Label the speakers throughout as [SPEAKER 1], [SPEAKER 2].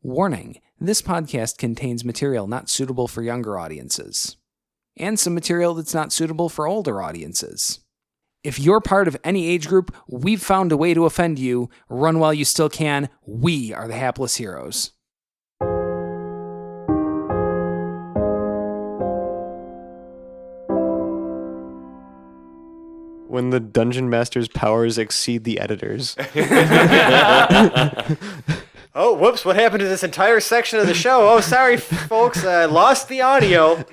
[SPEAKER 1] Warning, this podcast contains material not suitable for younger audiences, and some material that's not suitable for older audiences. If you're part of any age group, we've found a way to offend you. Run while you still can. We are the hapless heroes.
[SPEAKER 2] When the Dungeon Master's powers exceed the editor's.
[SPEAKER 3] Oh, whoops, what happened to this entire section of the show? Oh, sorry, folks, I lost the audio.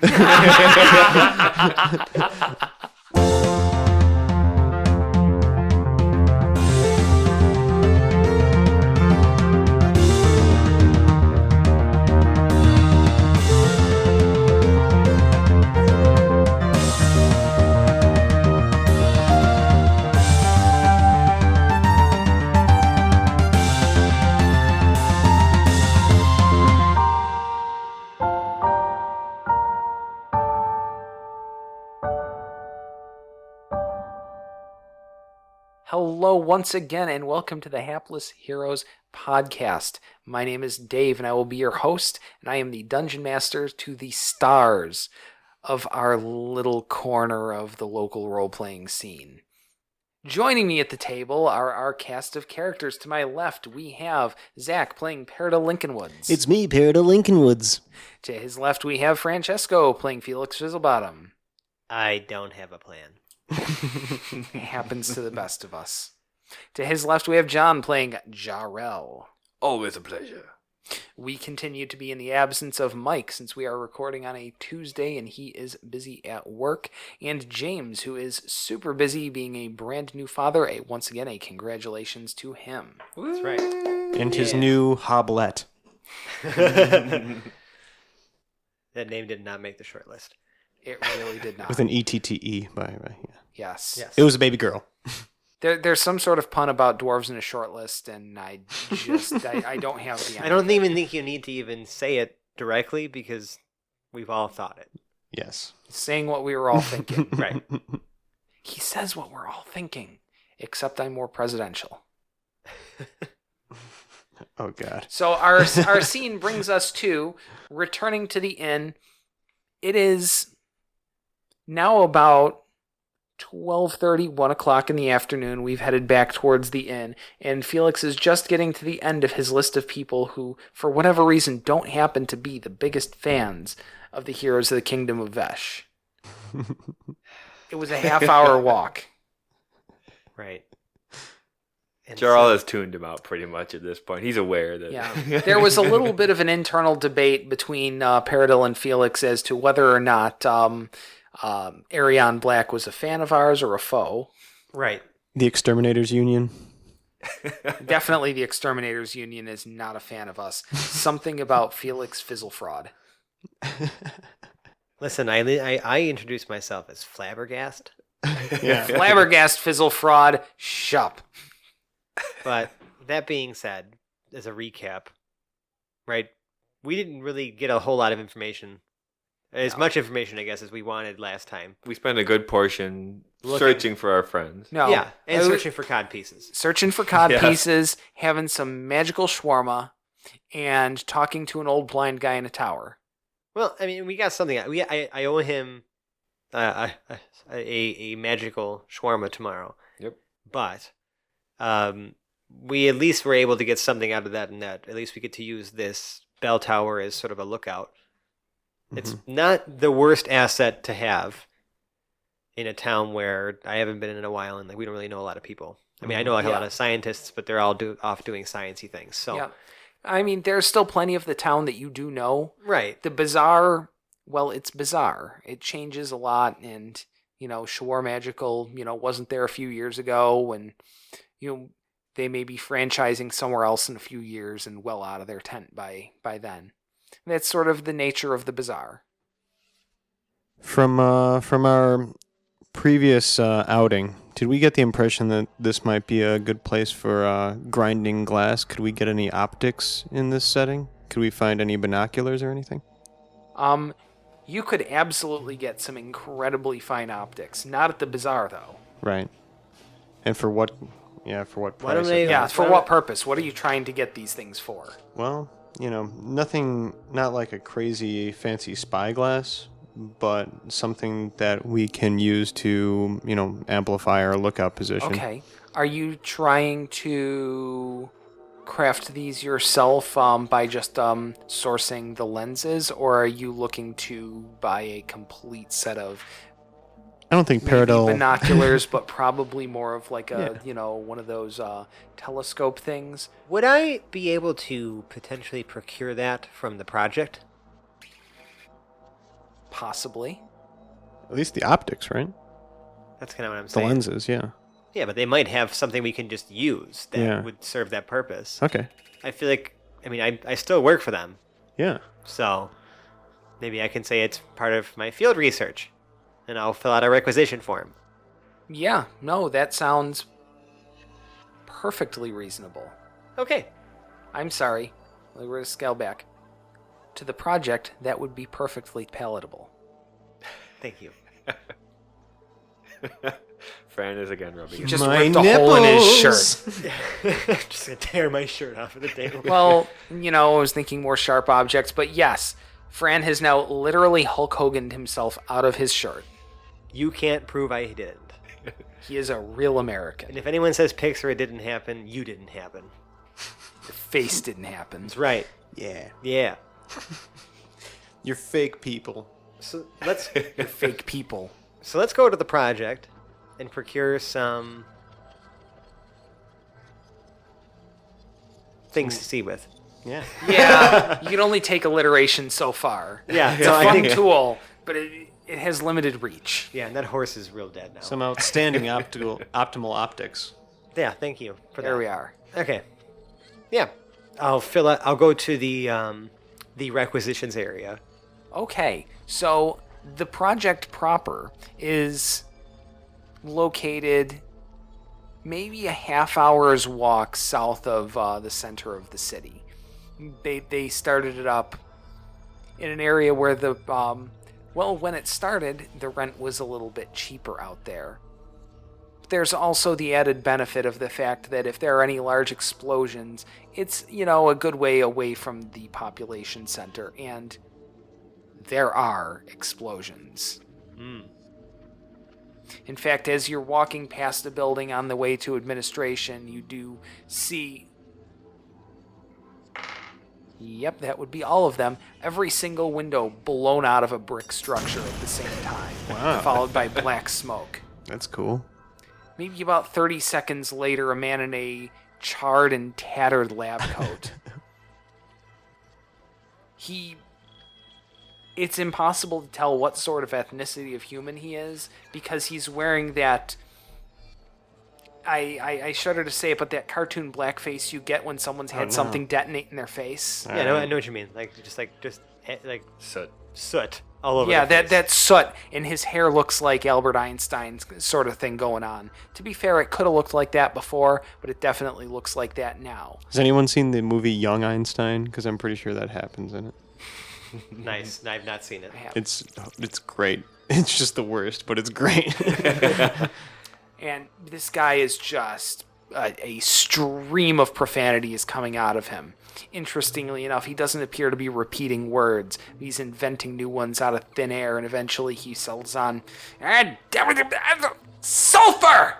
[SPEAKER 1] Hello once again, and welcome to the Hapless Heroes podcast. My name is Dave, and I will be your host, and I am the Dungeon Master to the stars of our little corner of the local role-playing scene. Joining me at the table are our cast of characters. To my left, we have Zach playing Perida Lincolnwoods.
[SPEAKER 2] It's me, Perida Lincolnwoods.
[SPEAKER 1] To his left, we have Francesco playing Felix Fizzlebottom.
[SPEAKER 3] I don't have a plan.
[SPEAKER 1] It happens to the best of us. To his left, we have John playing Jarrell.
[SPEAKER 4] Always a pleasure.
[SPEAKER 1] We continue to be in the absence of Mike since we are recording on a Tuesday and he is busy at work. And James, who is super busy being a brand new father. Once again, a congratulations to him.
[SPEAKER 3] That's right.
[SPEAKER 2] And his new Hobblet.
[SPEAKER 3] That name did not make the short list.
[SPEAKER 1] It really did not.
[SPEAKER 2] With an ETTE, by the way. Yeah.
[SPEAKER 1] Yes.
[SPEAKER 2] It was a baby girl.
[SPEAKER 1] There's some sort of pun about dwarves in a short list, and I don't have the.
[SPEAKER 3] I don't even think you need to even say it directly because we've all thought it.
[SPEAKER 2] Yes.
[SPEAKER 1] Saying what we were all thinking.
[SPEAKER 3] Right.
[SPEAKER 1] He says what we're all thinking, except I'm more presidential.
[SPEAKER 2] Oh, God.
[SPEAKER 1] So our scene brings us to returning to the inn. It is now about 12:30, 1 o'clock in the afternoon. We've headed back towards the inn, and Felix is just getting to the end of his list of people who, for whatever reason, don't happen to be the biggest fans of the Heroes of the Kingdom of Vesh. It was a half-hour walk.
[SPEAKER 3] Right. And
[SPEAKER 4] Jarl has tuned him out pretty much at this point. He's aware that...
[SPEAKER 1] Yeah. There was a little bit of an internal debate between Paradil and Felix as to whether or not Arion Black was a fan of ours or a foe.
[SPEAKER 3] Right.
[SPEAKER 2] The Exterminators Union.
[SPEAKER 1] Definitely the Exterminators Union is not a fan of us. Something about Felix Fizzlefraud.
[SPEAKER 3] Listen, I introduced myself as Flabbergast.
[SPEAKER 2] Yeah.
[SPEAKER 1] Flabbergast Fizzlefraud, shup.
[SPEAKER 3] But that being said, as a recap, right, we didn't really get a whole lot of information. As much information, I guess, as we wanted last time.
[SPEAKER 4] We spent a good portion searching for our friends.
[SPEAKER 1] No.
[SPEAKER 3] Yeah, and searching for cod pieces.
[SPEAKER 1] Searching for cod pieces, having some magical shawarma, and talking to an old blind guy in a tower.
[SPEAKER 3] Well, I mean, we got something. I owe him a magical shawarma tomorrow.
[SPEAKER 4] Yep.
[SPEAKER 3] But we at least were able to get something out of that, and that at least we get to use this bell tower as sort of a lookout. It's not the worst asset to have in a town where I haven't been in a while, and like we don't really know a lot of people. I mean, I know like a lot of scientists, but they're all off doing sciencey things. So,
[SPEAKER 1] yeah. I mean, there's still plenty of the town that you do know.
[SPEAKER 3] Right.
[SPEAKER 1] The bazaar, well, it's bizarre. It changes a lot, and Shore Magical, wasn't there a few years ago, and they may be franchising somewhere else in a few years and well out of their tent by then. That's sort of the nature of the bazaar.
[SPEAKER 2] From our previous outing, did we get the impression that this might be a good place for grinding glass? Could we get any optics in this setting? Could we find any binoculars or anything?
[SPEAKER 1] You could absolutely get some incredibly fine optics. Not at the bazaar, though.
[SPEAKER 2] Right. And for what? Yeah, for what
[SPEAKER 3] Why don't
[SPEAKER 2] price?
[SPEAKER 3] they-
[SPEAKER 1] Yeah, for what purpose? What are you trying to get these things for?
[SPEAKER 2] Well, nothing, not like a crazy fancy spyglass, but something that we can use to, amplify our lookout position.
[SPEAKER 1] Okay. Are you trying to craft these yourself by just sourcing the lenses, or are you looking to buy a complete set of
[SPEAKER 2] I don't think
[SPEAKER 1] maybe
[SPEAKER 2] Paradol...
[SPEAKER 1] binoculars, but probably more of like a, one of those telescope things?
[SPEAKER 3] Would I be able to potentially procure that from the project?
[SPEAKER 1] Possibly.
[SPEAKER 2] At least the optics, right?
[SPEAKER 3] That's kind of what I'm
[SPEAKER 2] The
[SPEAKER 3] saying.
[SPEAKER 2] lenses, yeah.
[SPEAKER 3] Yeah, but they might have something we can just use that would serve that purpose.
[SPEAKER 2] Okay.
[SPEAKER 3] I feel like, I still work for them,
[SPEAKER 2] Yeah.
[SPEAKER 3] so maybe I can say it's part of my field research, and I'll fill out a requisition form.
[SPEAKER 1] Yeah, no, that sounds perfectly reasonable.
[SPEAKER 3] Okay.
[SPEAKER 1] I'm sorry. We're going to scale back. To the project, that would be perfectly palatable.
[SPEAKER 3] Thank you.
[SPEAKER 4] Fran is again rubbing
[SPEAKER 1] He
[SPEAKER 4] his
[SPEAKER 1] just
[SPEAKER 2] My
[SPEAKER 1] ripped a hole in his
[SPEAKER 2] nipples.
[SPEAKER 1] shirt.
[SPEAKER 3] Just gonna tear my shirt off of the table.
[SPEAKER 1] Well, I was thinking more sharp objects, but yes, Fran has now literally Hulk Hogan'd himself out of his shirt.
[SPEAKER 3] You can't prove I didn't.
[SPEAKER 1] He is a real American.
[SPEAKER 3] And if anyone says Pixar it didn't happen, you didn't happen.
[SPEAKER 1] The face didn't happen.
[SPEAKER 3] That's right.
[SPEAKER 2] Yeah.
[SPEAKER 3] Yeah.
[SPEAKER 2] You're fake people.
[SPEAKER 3] So let's
[SPEAKER 1] You're fake people.
[SPEAKER 3] go to the project and procure some things to see with.
[SPEAKER 2] Yeah.
[SPEAKER 1] Yeah, you can only take alliteration so far.
[SPEAKER 3] Yeah,
[SPEAKER 1] It's a fun tool, but it has limited reach.
[SPEAKER 3] Yeah, and that horse is real dead now.
[SPEAKER 2] Some outstanding optimal optics.
[SPEAKER 3] Yeah, thank you for
[SPEAKER 1] There
[SPEAKER 3] that.
[SPEAKER 1] we are.
[SPEAKER 3] Okay. Yeah, I'll go to the requisitions area.
[SPEAKER 1] Okay, so the project proper is located maybe a half hour's walk south of the center of the city. They started it up in an area where when it started, the rent was a little bit cheaper out there. There's also the added benefit of the fact that if there are any large explosions, it's, a good way away from the population center, and there are explosions. In fact, as you're walking past the building on the way to administration, you do see... Yep, that would be all of them. Every single window blown out of a brick structure at the same time,
[SPEAKER 2] Wow.
[SPEAKER 1] followed by black smoke.
[SPEAKER 2] That's cool.
[SPEAKER 1] Maybe about 30 seconds later, a man in a charred and tattered lab coat. It's impossible to tell what sort of ethnicity of human he is, because he's wearing that... I shudder to say it, but that cartoon blackface you get when someone's had something detonate in their face.
[SPEAKER 3] Yeah, I know what you mean. Like soot all over.
[SPEAKER 1] Yeah,
[SPEAKER 3] the face.
[SPEAKER 1] that soot, and his hair looks like Albert Einstein's sort of thing going on. To be fair, it could have looked like that before, but it definitely looks like that now.
[SPEAKER 2] Has anyone seen the movie Young Einstein? Because I'm pretty sure that happens in it.
[SPEAKER 3] Nice. I've not seen it.
[SPEAKER 2] It's great. It's just the worst, but it's great.
[SPEAKER 1] And this guy is just a stream of profanity is coming out of him. Interestingly enough, he doesn't appear to be repeating words. He's inventing new ones out of thin air, and eventually he settles on, sulfur!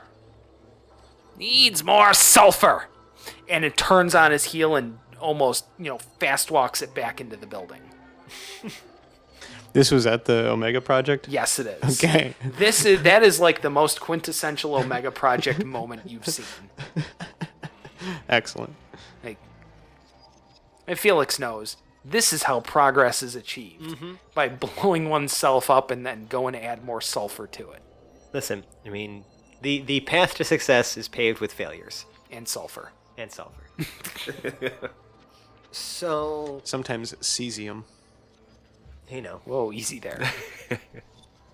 [SPEAKER 1] Needs more sulfur! And it turns on his heel and almost, fast walks it back into the building.
[SPEAKER 2] This was at the Omega Project?
[SPEAKER 1] Yes, it is.
[SPEAKER 2] Okay.
[SPEAKER 1] That is like the most quintessential Omega Project moment you've seen.
[SPEAKER 2] Excellent.
[SPEAKER 1] And Felix knows this is how progress is achieved, by blowing oneself up and then going to add more sulfur to it.
[SPEAKER 3] Listen, the path to success is paved with failures
[SPEAKER 1] And sulfur.
[SPEAKER 3] and sulfur. So,
[SPEAKER 2] Sometimes cesium.
[SPEAKER 1] Whoa, easy there.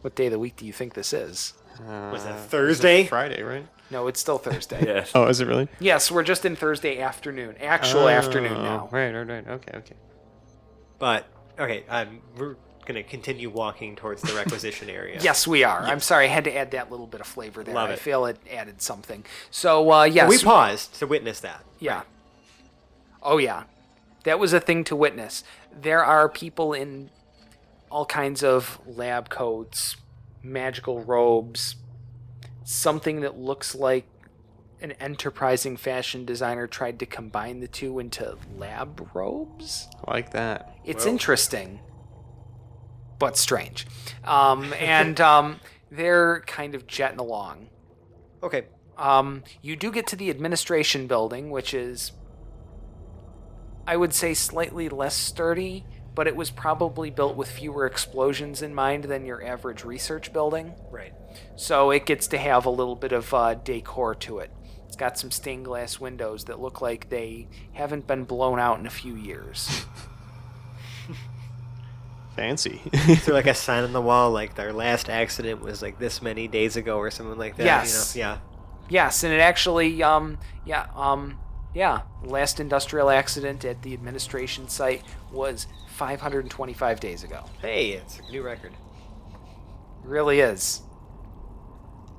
[SPEAKER 1] What day of the week do you think this is?
[SPEAKER 3] was that Thursday?
[SPEAKER 2] Friday, right?
[SPEAKER 1] No, it's still Thursday.
[SPEAKER 4] Yes.
[SPEAKER 2] Oh, is it really?
[SPEAKER 1] Yes, we're just in Thursday afternoon. Actual afternoon now.
[SPEAKER 2] Right. Okay.
[SPEAKER 3] But okay, we're gonna continue walking towards the requisition area.
[SPEAKER 1] Yes, we are. I'm sorry, I had to add that little bit of flavor there.
[SPEAKER 3] Love
[SPEAKER 1] I
[SPEAKER 3] it.
[SPEAKER 1] feel it added something. So, yes.
[SPEAKER 3] We paused to witness that.
[SPEAKER 1] Yeah. Oh, yeah. That was a thing to witness. There are people in all kinds of lab coats, magical robes, something that looks like an enterprising fashion designer tried to combine the two into lab robes.
[SPEAKER 2] Like that.
[SPEAKER 1] It's
[SPEAKER 3] Well.
[SPEAKER 1] interesting, but strange. They're kind of jetting along.
[SPEAKER 3] Okay.
[SPEAKER 1] You do get to the administration building, which is, I would say, slightly less sturdy, but it was probably built with fewer explosions in mind than your average research building.
[SPEAKER 3] Right.
[SPEAKER 1] So it gets to have a little bit of decor to it. It's got some stained glass windows that look like they haven't been blown out in a few years.
[SPEAKER 2] Fancy.
[SPEAKER 3] Is there like a sign on the wall like their last accident was like this many days ago or something like that?
[SPEAKER 1] Yes.
[SPEAKER 3] You know?
[SPEAKER 1] Yes, and it actually, last industrial accident at the administration site was 525 days ago.
[SPEAKER 3] Yeah. Hey, it's a new record.
[SPEAKER 1] It really is.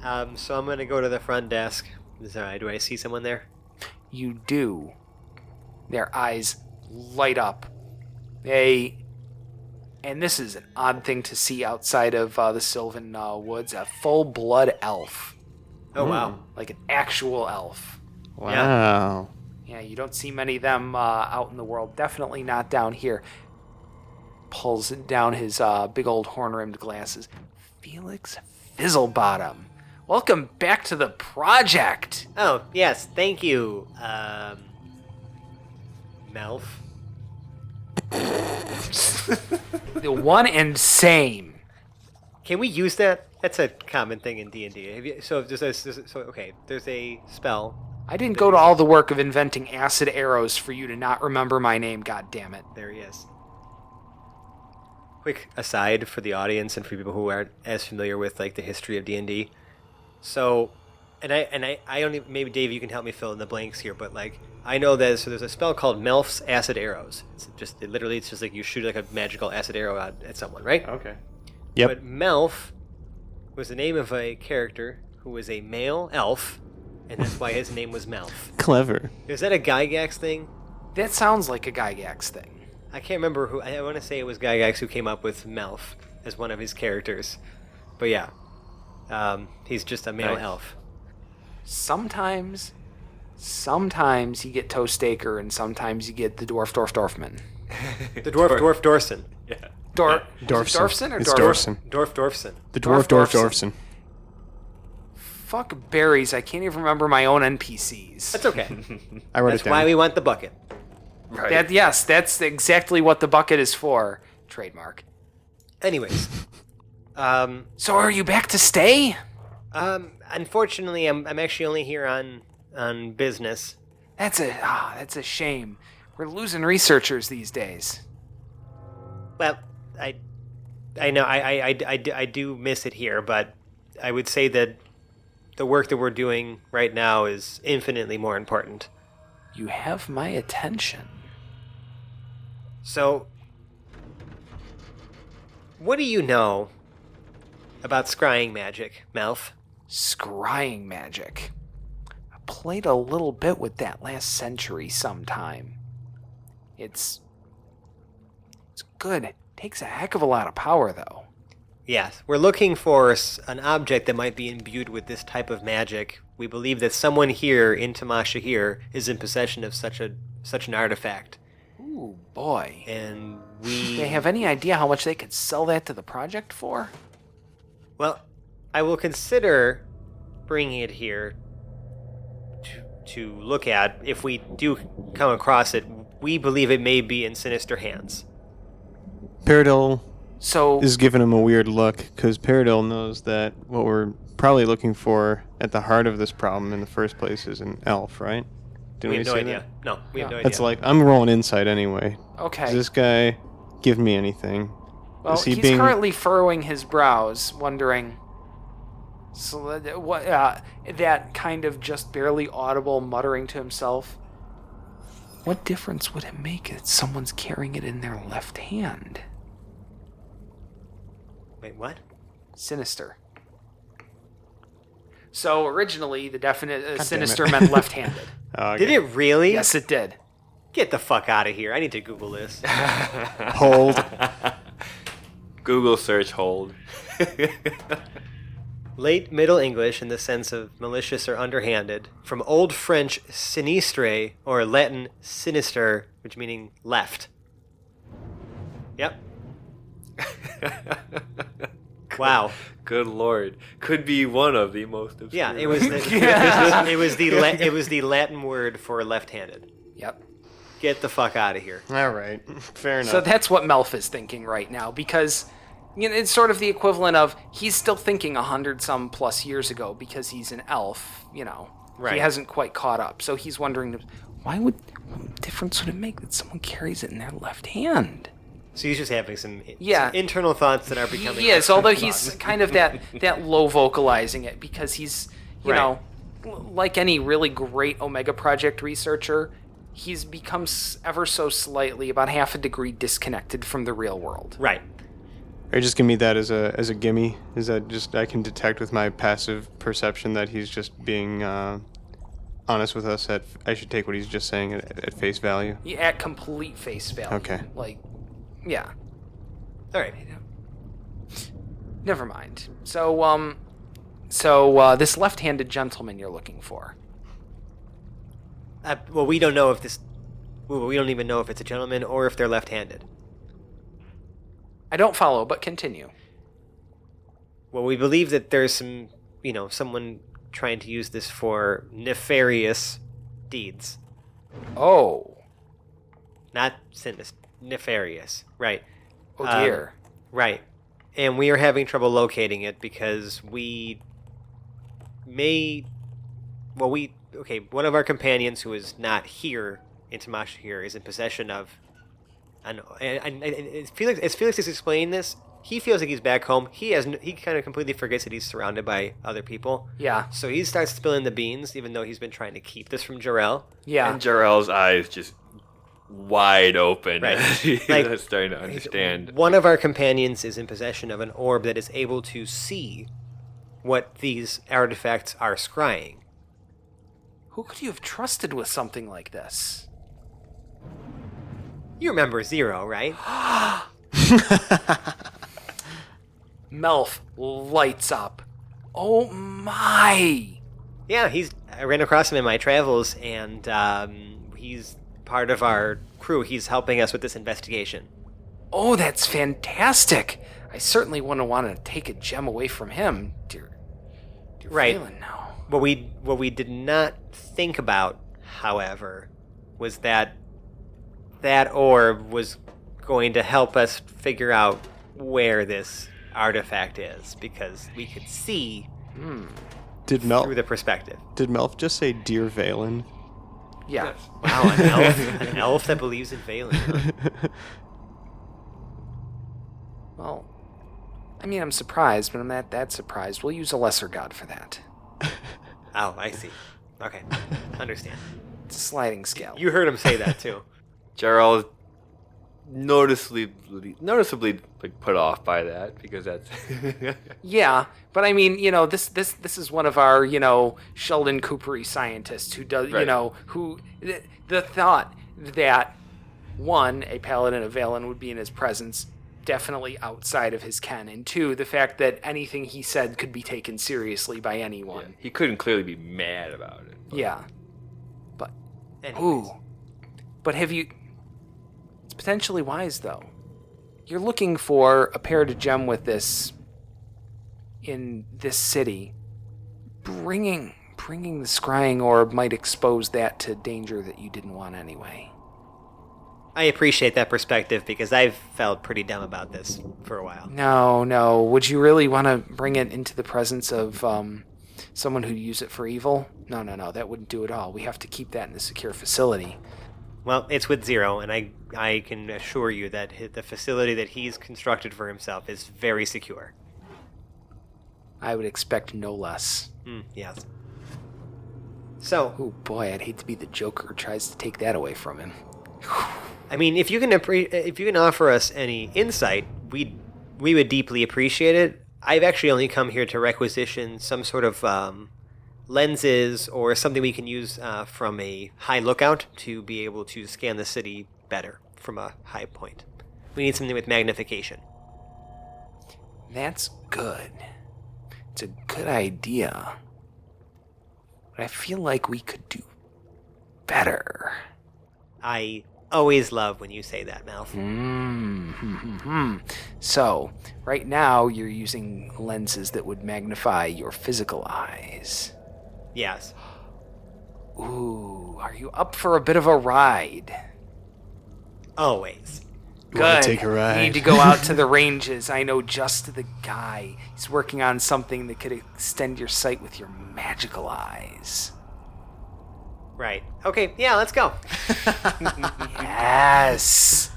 [SPEAKER 3] So I'm gonna go to the front desk. Do I see someone there?
[SPEAKER 1] You do. Their eyes light up. And this is an odd thing to see outside of the Sylvan Woods, a full-blood elf.
[SPEAKER 3] Oh, wow.
[SPEAKER 1] Like an actual elf.
[SPEAKER 2] Wow.
[SPEAKER 1] Yeah, you don't see many of them out in the world. Definitely not down here. Pulls down his big old horn-rimmed glasses. Felix Fizzlebottom. Welcome back to the project.
[SPEAKER 3] Oh, yes, thank you, Melf.
[SPEAKER 1] The one and same.
[SPEAKER 3] Can we use that? That's a common thing in D&D. Okay, there's a spell.
[SPEAKER 1] I didn't go to all the work of inventing acid arrows for you to not remember my name, goddammit.
[SPEAKER 3] There he is. Quick aside for the audience and for people who aren't as familiar with like the history of D&D. So, I only, maybe Dave, you can help me fill in the blanks here, but like I know that there's a spell called Melf's Acid Arrows. It's just like you shoot like a magical acid arrow out at someone, right?
[SPEAKER 2] Okay. Yep.
[SPEAKER 3] But Melf was the name of a character who was a male elf, and that's why his name was Melf.
[SPEAKER 2] Clever.
[SPEAKER 3] Is that a Gygax thing?
[SPEAKER 1] That sounds like a Gygax thing.
[SPEAKER 3] I can't remember who. I want to say it was Gygax who came up with Melf as one of his characters. But yeah, he's just a male
[SPEAKER 2] Nice.
[SPEAKER 3] elf.
[SPEAKER 1] Sometimes you get Toestaker, and sometimes you get the Dwarfman.
[SPEAKER 3] The Dwarf Dorson.
[SPEAKER 4] Yeah.
[SPEAKER 2] Dorfson.
[SPEAKER 1] Dorfson or
[SPEAKER 2] It's
[SPEAKER 1] Dorfson?
[SPEAKER 2] Dorfson.
[SPEAKER 3] Dorfson.
[SPEAKER 2] The Dwarf
[SPEAKER 1] Dorfson.
[SPEAKER 2] Dorfson.
[SPEAKER 1] Fuck berries, I can't even remember my own NPCs.
[SPEAKER 3] That's okay.
[SPEAKER 2] I wrote
[SPEAKER 3] That's
[SPEAKER 2] it down.
[SPEAKER 3] why we want the bucket.
[SPEAKER 4] Right.
[SPEAKER 1] That's exactly what the bucket is for. Trademark.
[SPEAKER 3] Anyways,
[SPEAKER 1] So are you back to stay?
[SPEAKER 3] unfortunately, I'm actually only here on business.
[SPEAKER 1] That's a shame. We're losing researchers these days.
[SPEAKER 3] Well, I know I do miss it here, but I would say that the work that we're doing right now is infinitely more important.
[SPEAKER 1] You have my attention.
[SPEAKER 3] So, what do you know about scrying magic, Melf?
[SPEAKER 1] Scrying magic. I played a little bit with that last century sometime. It's good. It takes a heck of a lot of power, though.
[SPEAKER 3] Yes, we're looking for an object that might be imbued with this type of magic. We believe that someone here in Tamasha here is in possession of such an artifact.
[SPEAKER 1] Ooh, boy.
[SPEAKER 3] And
[SPEAKER 1] Do
[SPEAKER 3] we...
[SPEAKER 1] they have any idea how much they could sell that to the project for?
[SPEAKER 3] Well, I will consider bringing it here to look at. If we do come across it, we believe it may be in sinister hands.
[SPEAKER 2] Peridil
[SPEAKER 1] So,
[SPEAKER 2] is giving him a weird look because Peridil knows that what we're probably looking for at the heart of this problem in the first place is an elf, right? Didn't
[SPEAKER 3] We have no
[SPEAKER 2] say
[SPEAKER 3] idea.
[SPEAKER 2] that?
[SPEAKER 3] No, we have no idea.
[SPEAKER 2] That's like, I'm rolling insight anyway.
[SPEAKER 1] okay.
[SPEAKER 2] Does this guy give me anything?
[SPEAKER 1] Well,
[SPEAKER 2] Is he
[SPEAKER 1] he's
[SPEAKER 2] being...
[SPEAKER 1] currently furrowing his brows, wondering. So that kind of just barely audible muttering to himself. What difference would it make if someone's carrying it in their left hand?
[SPEAKER 3] Wait, what?
[SPEAKER 1] Sinister. So originally, the definite
[SPEAKER 2] damn
[SPEAKER 1] sinister
[SPEAKER 2] it.
[SPEAKER 1] meant left-handed.
[SPEAKER 2] Oh,
[SPEAKER 3] Did
[SPEAKER 2] okay.
[SPEAKER 3] it really?
[SPEAKER 1] Yes, it did.
[SPEAKER 3] Get the fuck out of here. I need to Google this.
[SPEAKER 2] Hold.
[SPEAKER 4] Google search hold.
[SPEAKER 3] Late Middle English in the sense of malicious or underhanded. From Old French sinistre or Latin sinister, which meaning left. Yep. Wow.
[SPEAKER 4] Good lord. Could be one of the most obscure.
[SPEAKER 3] Yeah, it was it was the Latin word for left-handed.
[SPEAKER 1] Yep.
[SPEAKER 3] Get the fuck out of here.
[SPEAKER 2] All right. Fair enough.
[SPEAKER 1] So that's what Melf is thinking right now, because it's sort of the equivalent of he's still thinking 100-some plus years ago because he's an elf,
[SPEAKER 3] Right.
[SPEAKER 1] He hasn't quite caught up. So he's wondering, what difference would it make that someone carries it in their left hand?
[SPEAKER 3] So he's just having some
[SPEAKER 1] Yeah.
[SPEAKER 3] internal thoughts that are becoming...
[SPEAKER 1] Yes, although
[SPEAKER 3] external
[SPEAKER 1] he's
[SPEAKER 3] thoughts.
[SPEAKER 1] kind of that low vocalizing it because he's,
[SPEAKER 3] Right.
[SPEAKER 1] like any really great Omega Project researcher, he's become ever so slightly about half a degree disconnected from the real world.
[SPEAKER 3] Right.
[SPEAKER 2] Or just give me that as a gimme. Is that just I can detect with my passive perception that he's just being honest with us? I should take what he's just saying at face value.
[SPEAKER 1] Yeah, at complete face value.
[SPEAKER 2] Okay.
[SPEAKER 1] Like, yeah.
[SPEAKER 3] All right.
[SPEAKER 1] Never mind. So this left-handed gentleman you're looking for.
[SPEAKER 3] Well, we don't know if this... Well, we don't even know if it's a gentleman or if they're left-handed.
[SPEAKER 1] I don't follow, but continue.
[SPEAKER 3] Well, we believe that there's some, someone trying to use this for nefarious deeds.
[SPEAKER 1] Oh.
[SPEAKER 3] Not sinister. Nefarious. Right.
[SPEAKER 1] Oh, dear.
[SPEAKER 3] Right. And we are having trouble locating it because we may... Well, one of our companions who is not here in Tamasha here is in possession of... And Felix is explaining this. He feels like he's back home. He kind of completely forgets that he's surrounded by other people.
[SPEAKER 1] Yeah.
[SPEAKER 3] So he starts spilling the beans, even though he's been trying to keep this from Jarrell.
[SPEAKER 1] Yeah.
[SPEAKER 4] And Jarrell's eyes just wide open.
[SPEAKER 3] Right.
[SPEAKER 4] He's
[SPEAKER 3] Like,
[SPEAKER 4] starting to understand.
[SPEAKER 3] One of our companions is in possession of an orb that is able to see what these artifacts are scrying.
[SPEAKER 1] Who could you have trusted with something like this?
[SPEAKER 3] You remember Zero, right?
[SPEAKER 1] Melf lights up. Oh my!
[SPEAKER 3] Yeah, I ran across him in my travels, and he's part of our crew. He's helping us with this investigation.
[SPEAKER 1] Oh, that's fantastic! I certainly wouldn't want to take a gem away from him, dear
[SPEAKER 3] Right.
[SPEAKER 1] Phelan, no.
[SPEAKER 3] What we did not think about, however, was that orb was going to help us figure out where this artifact is, because we could see
[SPEAKER 2] Did
[SPEAKER 3] through
[SPEAKER 2] Melf
[SPEAKER 3] the perspective.
[SPEAKER 2] just say Dear Valen?
[SPEAKER 1] Yeah.
[SPEAKER 3] Wow, an elf that believes in Valen.
[SPEAKER 1] Well, I mean, I'm surprised, but I'm not that surprised. We'll use a lesser god for that.
[SPEAKER 3] Oh, I see. Okay, understand.
[SPEAKER 1] It's a sliding scale.
[SPEAKER 3] You heard him say that too.
[SPEAKER 4] Jarrell is noticeably like put off by that because that's
[SPEAKER 1] Yeah, but I mean, this is one of our, Sheldon Coopery scientists who does,
[SPEAKER 4] Right.
[SPEAKER 1] who the thought that one, a paladin of Valen would be in his presence, definitely outside of his ken, and two, the fact that anything he said could be taken seriously by anyone.
[SPEAKER 4] he couldn't clearly be mad about it.
[SPEAKER 1] Yeah. But
[SPEAKER 3] Anyways.
[SPEAKER 1] ooh. But have you... It's potentially wise, though. You're looking for a paradigm gem with this in this city. Bringing the scrying orb might expose that to danger that you didn't want anyway.
[SPEAKER 3] I appreciate that perspective because I've felt pretty dumb about this for a while.
[SPEAKER 1] No. Would you really want to bring it into the presence of someone who'd use it for evil? No. That wouldn't do it all. We have to keep that in a secure facility.
[SPEAKER 3] Well, it's with Zero, and I can assure you that the facility that he's constructed for himself is very secure.
[SPEAKER 1] I would expect no less.
[SPEAKER 3] Yes. So,
[SPEAKER 1] Oh boy, I'd hate to be the Joker who tries to take that away from him.
[SPEAKER 3] I mean, if you can offer us any insight, we would deeply appreciate it. I've actually only come here to requisition some sort of lenses or something we can use from a high lookout to be able to scan the city better from a high point. We need something with magnification.
[SPEAKER 1] That's good. It's a good idea. But I feel like we could do better.
[SPEAKER 3] I always love when you say that, Malf.
[SPEAKER 1] So, right now you're using lenses that would magnify your physical eyes.
[SPEAKER 3] Yes.
[SPEAKER 1] Ooh, are you up for a bit of a ride?
[SPEAKER 3] Always.
[SPEAKER 2] You wanna
[SPEAKER 1] Good.
[SPEAKER 2] take a ride?
[SPEAKER 1] You need to go out to the ranges. I know just the guy. He's working on something that could extend your sight with your magical eyes.
[SPEAKER 3] Right. Okay, yeah, let's go.
[SPEAKER 1] Yes.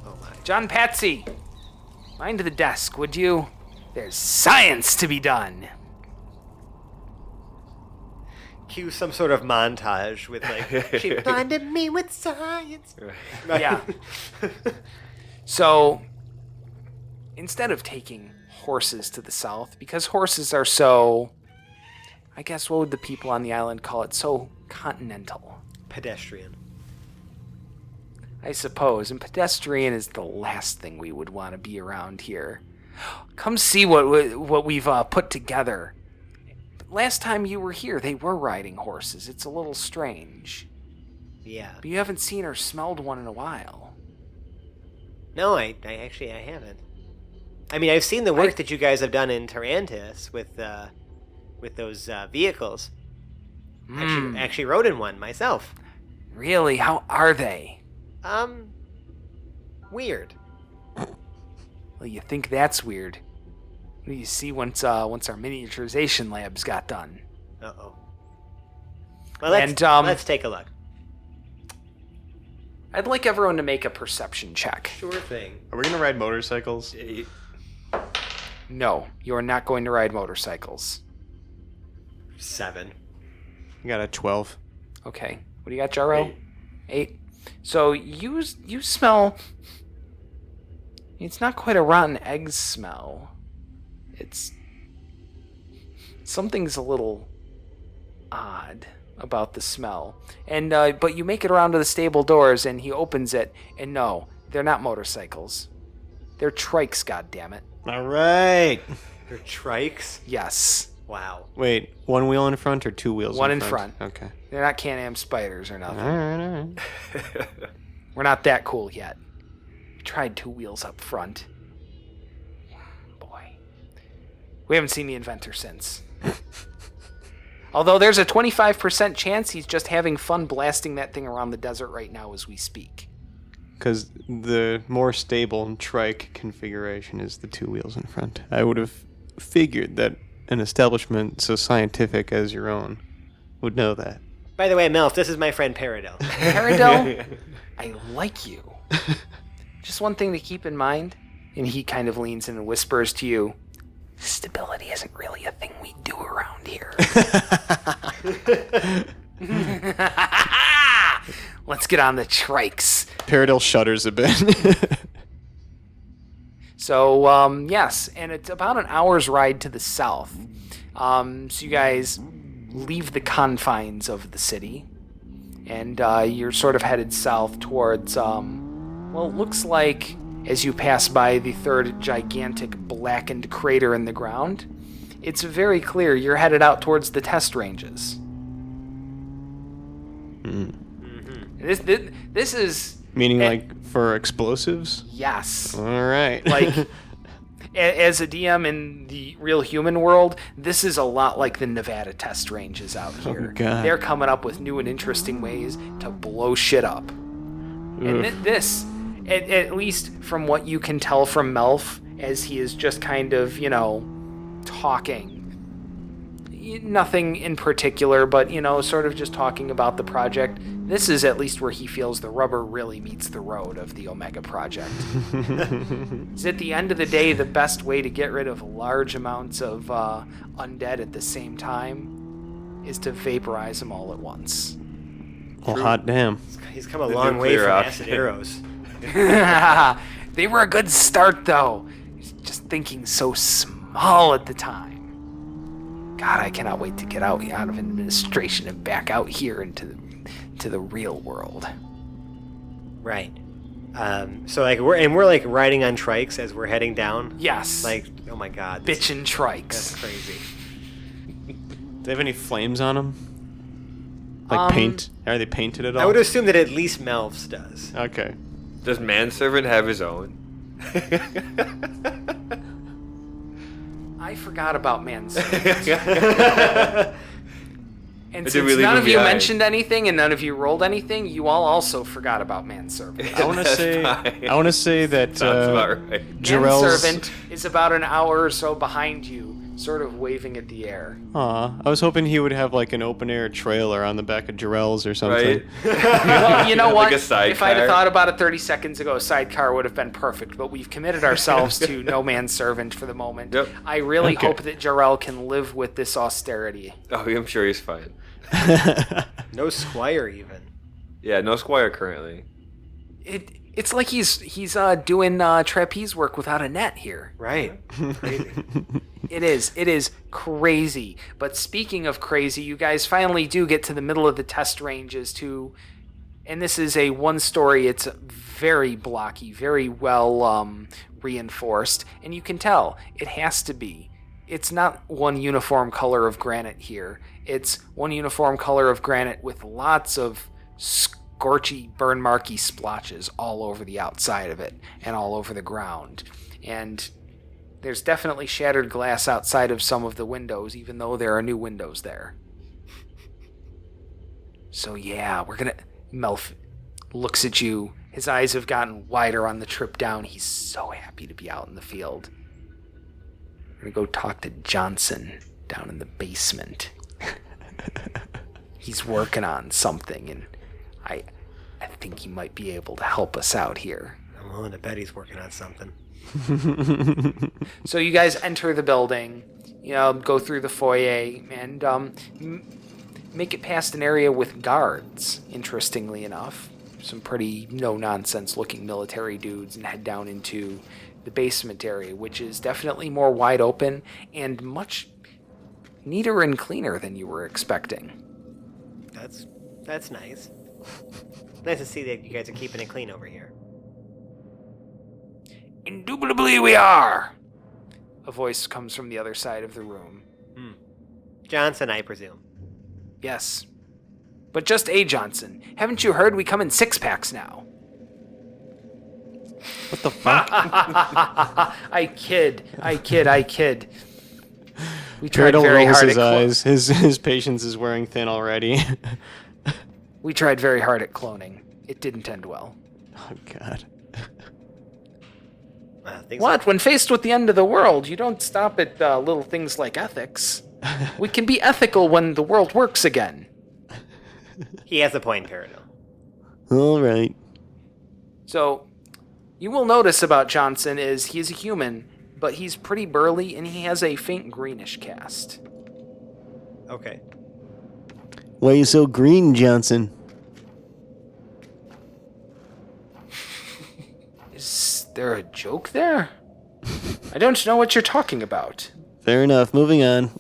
[SPEAKER 3] Oh my.
[SPEAKER 1] John Patsy, mind the desk, would you? There's science to be done.
[SPEAKER 3] Cue some sort of montage with like, she blinded me with science.
[SPEAKER 1] Yeah. So, instead of taking horses to the south, because horses are so, I guess what would the people on the island call it, so continental,
[SPEAKER 3] Pedestrian.
[SPEAKER 1] I suppose, and pedestrian is the last thing we would want to be around here. Come see what we've put together. Last time you were here, they were riding horses. It's a little strange.
[SPEAKER 3] Yeah.
[SPEAKER 1] But you haven't seen or smelled one in a while.
[SPEAKER 3] No, I haven't. I mean, I've seen the work that you guys have done in Tarantis with those vehicles. Actually rode in one myself.
[SPEAKER 1] Really? How are they?
[SPEAKER 3] Weird.
[SPEAKER 1] Well, you think that's weird. What do you see once our miniaturization labs got done?
[SPEAKER 3] Uh-oh. Well, let's take a look.
[SPEAKER 1] I'd like everyone to make a perception check.
[SPEAKER 3] Sure thing.
[SPEAKER 2] Are we gonna ride motorcycles?
[SPEAKER 1] No, you are not going to ride motorcycles.
[SPEAKER 3] 7.
[SPEAKER 2] I got a 12.
[SPEAKER 1] Okay. What do you got, Jaro? 8. So you smell... It's not quite a rotten egg smell. It's... Something's a little odd about the smell. And but you make it around to the stable doors, and he opens it, and no, they're not motorcycles. They're trikes, goddammit.
[SPEAKER 2] All right.
[SPEAKER 3] They're trikes?
[SPEAKER 1] Yes.
[SPEAKER 3] Wow.
[SPEAKER 2] Wait, one wheel in front or two wheels
[SPEAKER 1] One
[SPEAKER 2] in
[SPEAKER 1] in
[SPEAKER 2] front?
[SPEAKER 1] front.
[SPEAKER 2] Okay.
[SPEAKER 1] They're not Can-Am spiders or nothing.
[SPEAKER 2] All right.
[SPEAKER 1] We're not that cool yet. We tried 2 wheels up front. Boy. We haven't seen the inventor since. Although there's a 25% chance he's just having fun blasting that thing around the desert right now as we speak.
[SPEAKER 2] Because the more stable trike configuration is the 2 wheels in front. I would have figured that an establishment so scientific as your own would know that.
[SPEAKER 3] By the way, Melf, this is my friend Peridot.
[SPEAKER 1] Peridot, I like you. Just one thing to keep in mind, and he kind of leans in and whispers to you, stability isn't really a thing we do around here. Let's get on the trikes.
[SPEAKER 2] Peridot shudders a bit.
[SPEAKER 1] So, yes, and it's about an hour's ride to the south. So you guys leave the confines of the city, and you're sort of headed south towards, well, it looks like as you pass by the third gigantic blackened crater in the ground, it's very clear you're headed out towards the test ranges. This is...
[SPEAKER 2] Meaning like for explosives?
[SPEAKER 1] Yes.
[SPEAKER 2] All right.
[SPEAKER 1] Like, as a DM in the real human world, this is a lot like the Nevada test ranges out here.
[SPEAKER 2] Oh, God.
[SPEAKER 1] They're coming up with new and interesting ways to blow shit up. And this, at least from what you can tell from Melf, as he is just kind of, talking. Nothing in particular, but, sort of just talking about the project. This is at least where he feels the rubber really meets the road of the Omega Project. Is at the end of the day, the best way to get rid of large amounts of undead at the same time is to vaporize them all at once.
[SPEAKER 2] Well, hot damn.
[SPEAKER 3] He's come a long way
[SPEAKER 4] nuclear
[SPEAKER 3] from
[SPEAKER 4] option.
[SPEAKER 3] acid arrows.
[SPEAKER 1] They were a good start, though. Just thinking so small at the time. God, I cannot wait to get out of administration and back out here into the real world.
[SPEAKER 3] Right. So like we're like riding on trikes as we're heading down.
[SPEAKER 1] Yes.
[SPEAKER 3] Like, oh my God.
[SPEAKER 1] Bitchin' trikes.
[SPEAKER 3] That's crazy.
[SPEAKER 2] Do they have any flames on them? Like paint? Are they painted at all?
[SPEAKER 3] I would assume that at least Melv's does.
[SPEAKER 2] Okay.
[SPEAKER 4] Does manservant have his own?
[SPEAKER 1] I forgot about manservant. And
[SPEAKER 4] Did
[SPEAKER 1] since
[SPEAKER 4] we leave
[SPEAKER 1] none
[SPEAKER 4] him
[SPEAKER 1] of you
[SPEAKER 4] behind?
[SPEAKER 1] mentioned anything and none of you rolled anything, you all also forgot about manservant.
[SPEAKER 2] I want to
[SPEAKER 4] That's
[SPEAKER 2] say.
[SPEAKER 4] fine.
[SPEAKER 2] I want to say that
[SPEAKER 4] Sounds about right.
[SPEAKER 2] Jarrell's.
[SPEAKER 1] Manservant is about an hour or so behind you, sort of waving at the air.
[SPEAKER 2] Aw, I was hoping he would have like an open air trailer on the back of Jarrell's or something.
[SPEAKER 4] Right?
[SPEAKER 1] Well, you know
[SPEAKER 4] Like
[SPEAKER 1] what?
[SPEAKER 4] a sidecar.
[SPEAKER 1] If I'd have thought about it 30 seconds ago, a sidecar would have been perfect, but we've committed ourselves to no manservant for the moment.
[SPEAKER 4] Yep.
[SPEAKER 1] I really
[SPEAKER 2] Okay.
[SPEAKER 1] hope that Jarrell can live with this austerity.
[SPEAKER 4] Oh, I'm sure he's fine.
[SPEAKER 3] No squire even.
[SPEAKER 4] Yeah, no squire currently.
[SPEAKER 1] It's like he's doing trapeze work without a net here.
[SPEAKER 3] Right. Crazy.
[SPEAKER 1] It is crazy. But speaking of crazy, you guys finally do get to the middle of the test ranges and this is a one-story. It's very blocky, very well reinforced, and you can tell it has to be. It's not one uniform color of granite here. It's one uniform color of granite with lots of scorchy, burn marky splotches all over the outside of it and all over the ground. And there's definitely shattered glass outside of some of the windows, even though there are new windows there. So yeah, we're gonna... Melf looks at you. His eyes have gotten wider on the trip down. He's so happy to be out in the field. We're gonna go talk to Johnson down in the basement. He's working on something, and I think he might be able to help us out here.
[SPEAKER 3] I'm willing to bet he's working on something.
[SPEAKER 1] So you guys enter the building, go through the foyer, and make it past an area with guards, interestingly enough. Some pretty no-nonsense looking military dudes, and head down into the basement area, which is definitely more wide open and much neater and cleaner than you were expecting.
[SPEAKER 3] That's nice. Nice to see that you guys are keeping it clean over here.
[SPEAKER 1] Indubitably we are! A voice comes from the other side of the room.
[SPEAKER 3] Johnson, I presume.
[SPEAKER 1] Yes. But just a Johnson. Haven't you heard we come in 6-packs now?
[SPEAKER 2] What the fuck?
[SPEAKER 1] I kid. We tried
[SPEAKER 2] Turtle
[SPEAKER 1] very
[SPEAKER 2] rolls
[SPEAKER 1] hard
[SPEAKER 2] his
[SPEAKER 1] at
[SPEAKER 2] eyes. His patience is wearing thin already.
[SPEAKER 1] We tried very hard at cloning. It didn't end well.
[SPEAKER 2] Oh god.
[SPEAKER 1] What? When faced with the end of the world, you don't stop at little things like ethics. We can be ethical when the world works again.
[SPEAKER 3] He has a point, Peridot.
[SPEAKER 2] All right.
[SPEAKER 1] So, you will notice about Johnson is he is a human, but he's pretty burly and he has a faint greenish cast.
[SPEAKER 3] Okay.
[SPEAKER 2] Why are you so green, Johnson?
[SPEAKER 1] Is there a joke there? I don't know what you're talking about.
[SPEAKER 2] Fair enough. Moving on.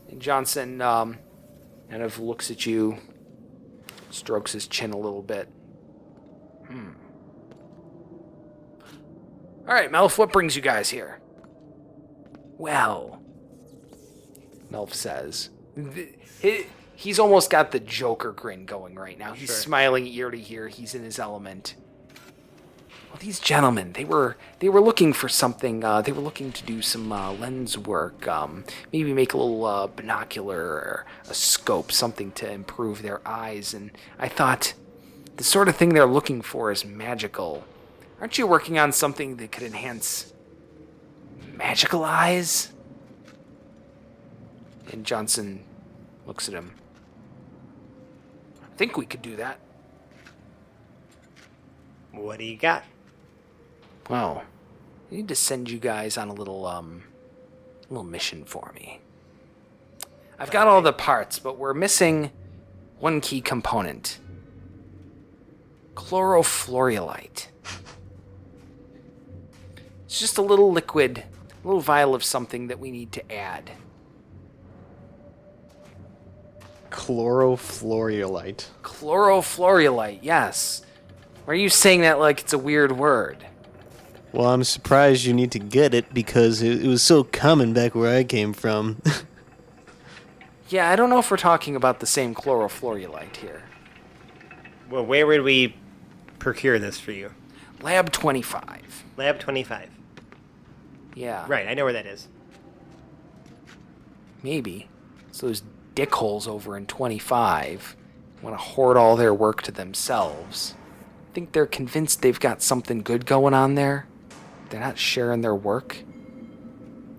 [SPEAKER 1] And Johnson kind of looks at you, strokes his chin a little bit. All right, Melf, what brings you guys here? Well, Melf says. He's almost got the Joker grin going right now. He's smiling ear to ear. He's in his element. Well, these gentlemen, they were looking for something. They were looking to do some lens work. Maybe make a little binocular or a scope, something to improve their eyes. And I thought, the sort of thing they're looking for is magical. Aren't you working on something that could enhance magical eyes? And Johnson looks at him. I think we could do that.
[SPEAKER 3] What do you got?
[SPEAKER 1] Well, I need to send you guys on a little mission for me. I've got all the parts, but we're missing one key component. Chlorofluorolite. It's just a little liquid A little vial of something that we need to add.
[SPEAKER 2] Chlorofluorolite.
[SPEAKER 1] Chlorofluorolite, yes. Why are you saying that like it's a weird word?
[SPEAKER 2] Well, I'm surprised you need to get it because it was so common back where I came from.
[SPEAKER 1] Yeah, I don't know if we're talking about the same chlorofluorolite here.
[SPEAKER 3] Well, where would we procure this for you?
[SPEAKER 1] Lab 25.
[SPEAKER 3] Lab 25.
[SPEAKER 1] Yeah.
[SPEAKER 3] Right, I know where that is.
[SPEAKER 1] Maybe. It's those dickholes over in 25 want to hoard all their work to themselves. Think they're convinced they've got something good going on there? They're not sharing their work?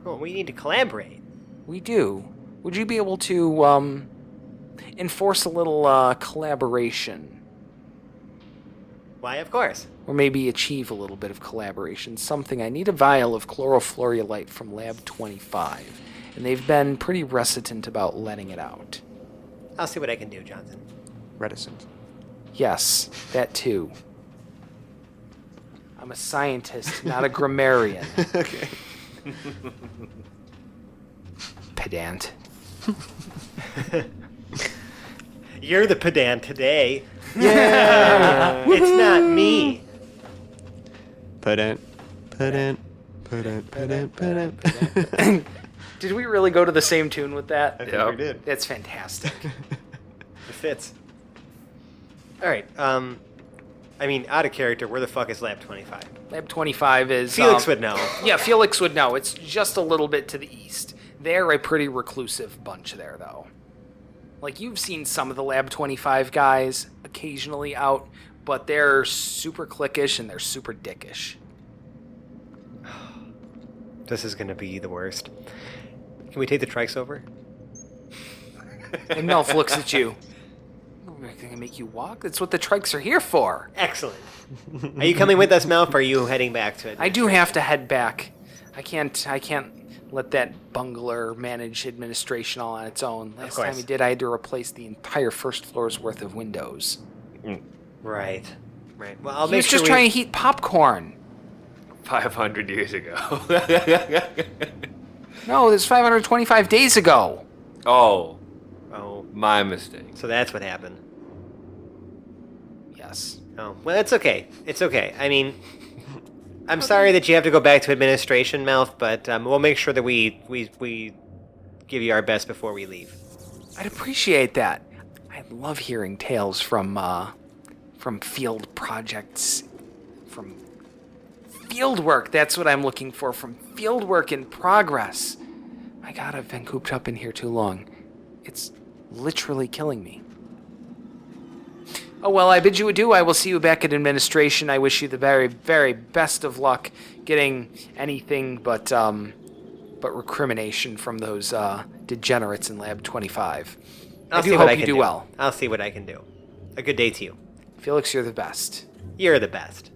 [SPEAKER 3] Well, we need to collaborate.
[SPEAKER 1] We do. Would you be able to, enforce a little, collaboration?
[SPEAKER 3] Why, of course.
[SPEAKER 1] Or maybe achieve a little bit of collaboration. Something. I need a vial of chlorofluorolite from Lab 25. And they've been pretty reticent about letting it out.
[SPEAKER 3] I'll see what I can do, Johnson.
[SPEAKER 2] Reticent.
[SPEAKER 1] Yes, that too. I'm a scientist, not a grammarian.
[SPEAKER 2] Okay.
[SPEAKER 1] Pedant.
[SPEAKER 3] You're the pedant today. Yeah! It's not me.
[SPEAKER 2] Pedant.
[SPEAKER 1] Did we really go to the same tune with that?
[SPEAKER 2] I think
[SPEAKER 4] Yep.
[SPEAKER 2] we did.
[SPEAKER 1] That's fantastic.
[SPEAKER 3] It fits. Alright, I mean, out of character, where the fuck is Lab 25?
[SPEAKER 1] Lab 25 is...
[SPEAKER 3] Felix would know.
[SPEAKER 1] Yeah, Felix would know. It's just a little bit to the east. They're a pretty reclusive bunch there, though. Like, you've seen some of the Lab 25 guys occasionally out, but they're super cliquish and they're super dickish.
[SPEAKER 3] This is gonna be the worst. Can we take the trikes over?
[SPEAKER 1] And Melf looks at you. We're gonna make you walk? That's what the trikes are here for.
[SPEAKER 3] Excellent. Are you coming with us, Malf, or are you heading back to it?
[SPEAKER 1] I do have to head back. I can't let that bungler manage administration all on its own. Last time
[SPEAKER 3] course.
[SPEAKER 1] he did, I had to replace the entire first floor's worth of windows.
[SPEAKER 3] Right. Right. Well, I'll
[SPEAKER 1] He
[SPEAKER 3] make
[SPEAKER 1] was
[SPEAKER 3] sure
[SPEAKER 1] just trying to heat popcorn.
[SPEAKER 4] 500 years ago.
[SPEAKER 1] No, this was 525 days ago.
[SPEAKER 4] Oh,
[SPEAKER 3] Oh,
[SPEAKER 4] my mistake.
[SPEAKER 3] so that's what happened.
[SPEAKER 1] Yes.
[SPEAKER 3] Oh, well, it's okay. It's okay. I mean, I'm sorry that you have to go back to administration, Malf, but we'll make sure that we give you our best before we leave.
[SPEAKER 1] I'd appreciate that. I love hearing tales from field projects, from field work. That's what I'm looking for, from field work in progress. My God, I've been cooped up in here too long. It's literally killing me. Oh, well, I bid you adieu. I will see you back at administration. I wish you the very, very best of luck getting anything but recrimination from those degenerates in Lab 25. I do hope you do well.
[SPEAKER 3] I'll see what I can do. A good day to you.
[SPEAKER 1] Felix, you're the best.
[SPEAKER 3] You're the best.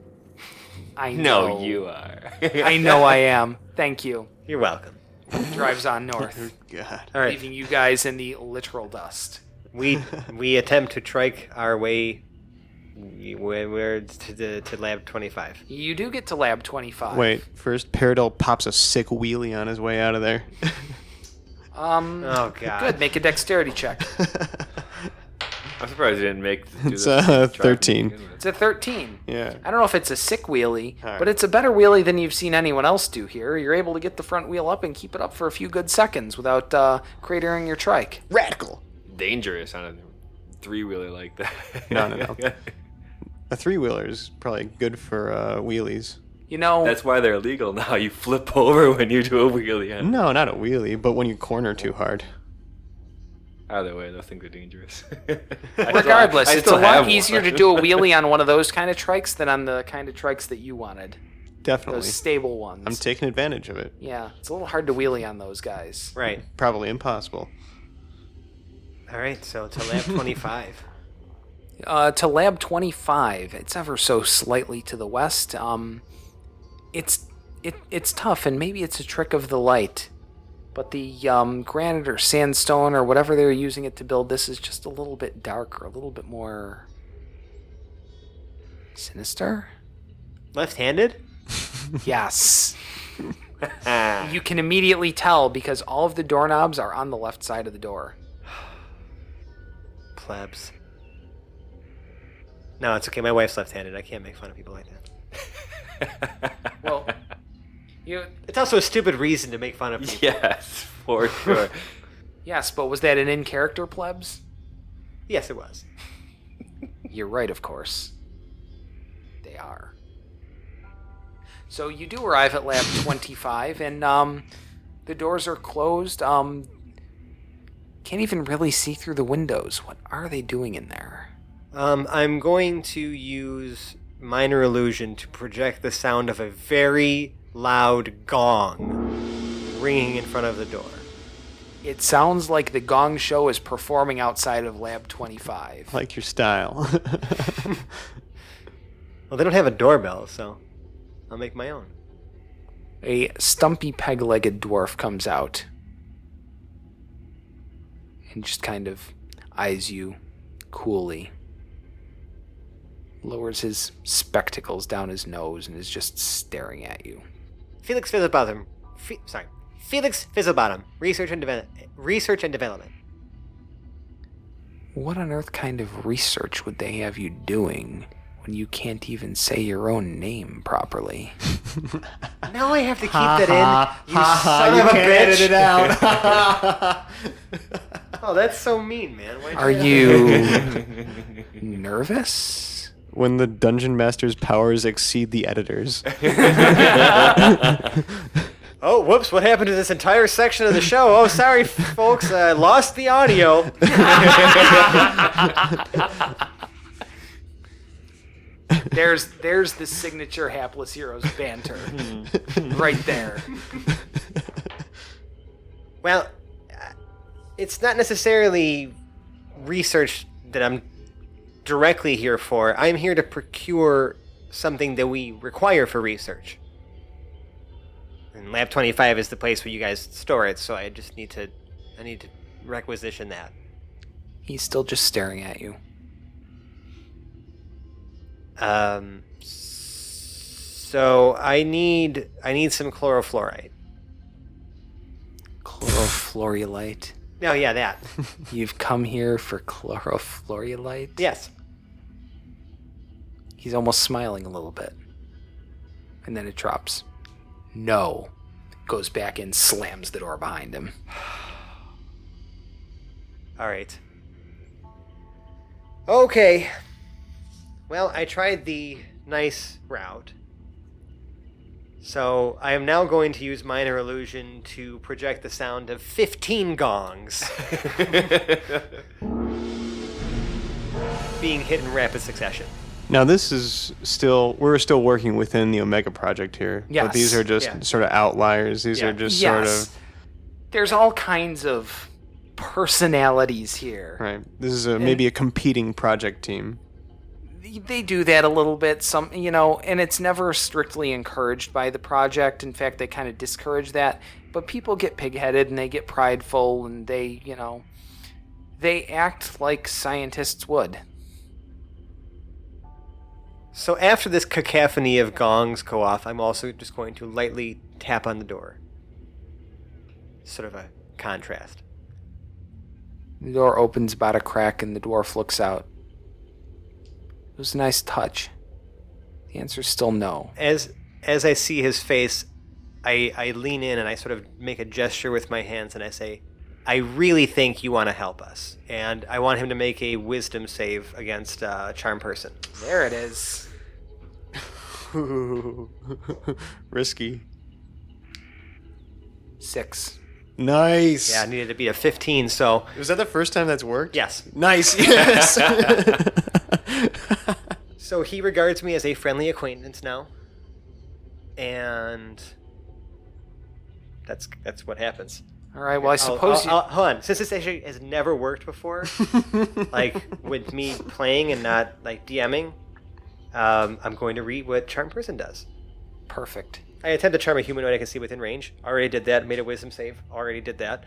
[SPEAKER 1] I know.
[SPEAKER 4] No, you are.
[SPEAKER 1] I know I am. Thank you.
[SPEAKER 3] You're welcome.
[SPEAKER 1] Drives on north,
[SPEAKER 2] God.
[SPEAKER 3] All right.
[SPEAKER 1] leaving you guys in the literal dust.
[SPEAKER 3] We attempt to trike our way we're to Lab 25.
[SPEAKER 1] You do get to Lab 25.
[SPEAKER 2] Wait, first Paradol pops a sick wheelie on his way out of there.
[SPEAKER 3] Oh, God.
[SPEAKER 1] Good. Make a dexterity check.
[SPEAKER 4] I'm surprised you didn't make.
[SPEAKER 2] It's 13.
[SPEAKER 1] It's a 13.
[SPEAKER 2] Yeah.
[SPEAKER 1] I don't know if it's a sick wheelie,
[SPEAKER 2] All right.
[SPEAKER 1] but it's a better wheelie than you've seen anyone else do here. You're able to get the front wheel up and keep it up for a few good seconds without cratering your trike.
[SPEAKER 2] Radical.
[SPEAKER 4] Dangerous on a three-wheeler like that.
[SPEAKER 2] No. A three-wheeler is probably good for wheelies.
[SPEAKER 1] You know,
[SPEAKER 4] That's why they're illegal now. You flip over when you do a wheelie. On.
[SPEAKER 2] No, not a wheelie, but when you corner too hard.
[SPEAKER 4] Either way, those things are dangerous.
[SPEAKER 1] regardless,
[SPEAKER 4] I
[SPEAKER 1] it's a
[SPEAKER 4] still have
[SPEAKER 1] lot easier
[SPEAKER 4] one.
[SPEAKER 1] to do a wheelie on one of those kind of trikes than on the kind of trikes that you wanted.
[SPEAKER 2] Definitely.
[SPEAKER 1] Those stable ones.
[SPEAKER 2] I'm taking advantage of it.
[SPEAKER 1] Yeah, it's a little hard to wheelie on those guys.
[SPEAKER 3] Right.
[SPEAKER 2] Probably impossible.
[SPEAKER 3] All right, so to Lab 25.
[SPEAKER 1] To Lab 25, it's ever so slightly to the west. It's tough, and maybe it's a trick of the light, but the granite or sandstone or whatever they're using it to build this is just a little bit darker, a little bit more sinister.
[SPEAKER 3] Left-handed?
[SPEAKER 1] Yes. You can immediately tell because all of the doorknobs are on the left side of the door.
[SPEAKER 3] Plebs. No, it's okay. My wife's left-handed. I can't make fun of people like that.
[SPEAKER 1] Well,
[SPEAKER 3] It's also a stupid reason to make fun of people.
[SPEAKER 4] Yes, for sure.
[SPEAKER 1] yes, but was that an in-character, plebs?
[SPEAKER 3] Yes, it was.
[SPEAKER 1] You're right, of course. They are. So you do arrive at Lab 25, and the doors are closed. Can't even really see through the windows. What are they doing in there?
[SPEAKER 3] I'm going to use minor illusion to project the sound of a very loud gong ringing in front of the door.
[SPEAKER 1] It sounds like the Gong Show is performing outside of Lab 25.
[SPEAKER 2] Like your style.
[SPEAKER 3] Well, they don't have a doorbell, so I'll make my own.
[SPEAKER 1] A stumpy, peg-legged dwarf comes out and just kind of eyes you coolly. Lowers his spectacles down his nose and is just staring at you.
[SPEAKER 3] Felix Fizzlebottom. Felix Fizzlebottom. Research and development.
[SPEAKER 1] What on earth kind of research would they have you doing when you can't even say your own name properly?
[SPEAKER 3] Now I have to keep that in. You son of a bitch.
[SPEAKER 2] Edit it out.
[SPEAKER 3] Oh, that's so mean, man. Why'd
[SPEAKER 1] Are you nervous?
[SPEAKER 2] When the dungeon master's powers exceed the editor's.
[SPEAKER 3] Oh, whoops, what happened to this entire section of the show? Oh, sorry, folks, I lost the audio.
[SPEAKER 1] There's the signature Hapless Heroes banter. Right there.
[SPEAKER 3] Well, it's not necessarily research that I'm directly here for. I'm here to procure something that we require for research. And Lab 25 is the place where you guys store it, so I need to requisition that.
[SPEAKER 1] He's still just staring at you.
[SPEAKER 3] So I need some chlorofluorite.
[SPEAKER 1] Chlorofluorite.
[SPEAKER 3] No, yeah, that.
[SPEAKER 1] You've come here for chlorofluorite?
[SPEAKER 3] Yes.
[SPEAKER 1] He's almost smiling a little bit. And then it drops. No. Goes back in, slams the door behind him.
[SPEAKER 3] All right. Okay. Well, I tried the nice route. So I am now going to use minor illusion to project the sound of 15 gongs being hit in rapid succession.
[SPEAKER 2] Now this is we're still working within the Omega project here.
[SPEAKER 1] Yes.
[SPEAKER 2] But these are just sort of outliers. These are just sort of...
[SPEAKER 1] There's all kinds of personalities here.
[SPEAKER 2] Right. This is maybe a competing project team.
[SPEAKER 1] They do that a little bit, and it's never strictly encouraged by the project. In fact, they kind of discourage that. But people get pig-headed and they get prideful and they act like scientists would.
[SPEAKER 3] So after this cacophony of gongs go off, I'm also just going to lightly tap on the door. Sort of a contrast.
[SPEAKER 1] The door opens about a crack and the dwarf looks out. It was a nice touch. The answer's still no.
[SPEAKER 3] As I see his face, I lean in and I sort of make a gesture with my hands and I say, I really think you want to help us. And I want him to make a wisdom save against Charm Person.
[SPEAKER 1] There it is.
[SPEAKER 2] Risky.
[SPEAKER 1] 6.
[SPEAKER 2] Nice.
[SPEAKER 3] Yeah, I needed to be a 15, so...
[SPEAKER 2] Was that the first time that's worked?
[SPEAKER 3] Yes.
[SPEAKER 2] Nice. Yes.
[SPEAKER 3] So he regards me as a friendly acquaintance now. And... That's what happens.
[SPEAKER 1] All right, well, I suppose
[SPEAKER 3] hold on. Since this actually has never worked before, like with me playing and not like DMing, I'm going to read what Charm Person does.
[SPEAKER 1] Perfect.
[SPEAKER 3] I attempt to charm a humanoid I can see within range. Already did that. Made a wisdom save. Already did that.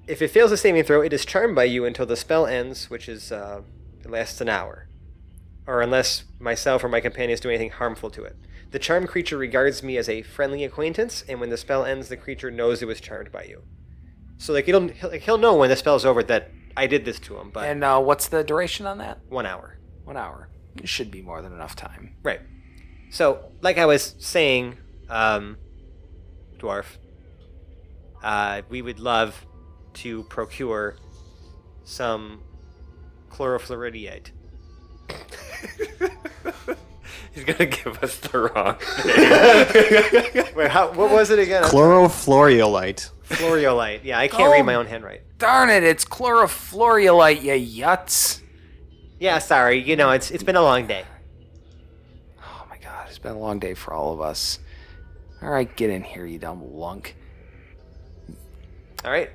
[SPEAKER 3] If it fails the saving throw, it is charmed by you until the spell ends, which is it lasts an hour, or unless myself or my companions do anything harmful to it. The charmed creature regards me as a friendly acquaintance, and when the spell ends, the creature knows it was charmed by you. So like he'll know when the spell's over that I did this to him. But
[SPEAKER 1] And what's the duration on that?
[SPEAKER 3] 1 hour.
[SPEAKER 1] 1 hour. It should be more than enough time.
[SPEAKER 3] Right. So like I was saying, dwarf, we would love to procure some chlorofluoridiate.
[SPEAKER 4] He's gonna give us the wrong name.
[SPEAKER 3] Wait, what was it again?
[SPEAKER 2] Chlorofluoriolite.
[SPEAKER 3] Fluoriolite. Yeah, I can't read my own handwriting.
[SPEAKER 1] Darn it, it's chlorofluoriolite, you yuts.
[SPEAKER 3] Yeah, sorry. You know, it's been a long day.
[SPEAKER 1] Oh my god, it's been a long day for all of us. Alright, get in here, you dumb lunk.
[SPEAKER 3] All right.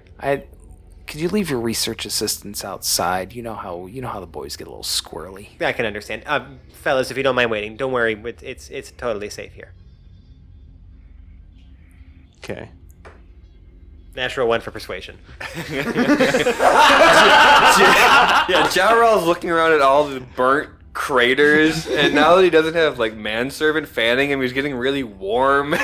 [SPEAKER 1] Could you leave your research assistants outside? You know how the boys get a little squirrely.
[SPEAKER 3] I can understand. Fellas, if you don't mind waiting, don't worry. It's totally safe here.
[SPEAKER 2] Okay.
[SPEAKER 3] Natural 1 for persuasion.
[SPEAKER 4] Yeah, Jarrell's looking around at all the burnt craters, and now that he doesn't have like manservant fanning him, he's getting really warm.
[SPEAKER 3] At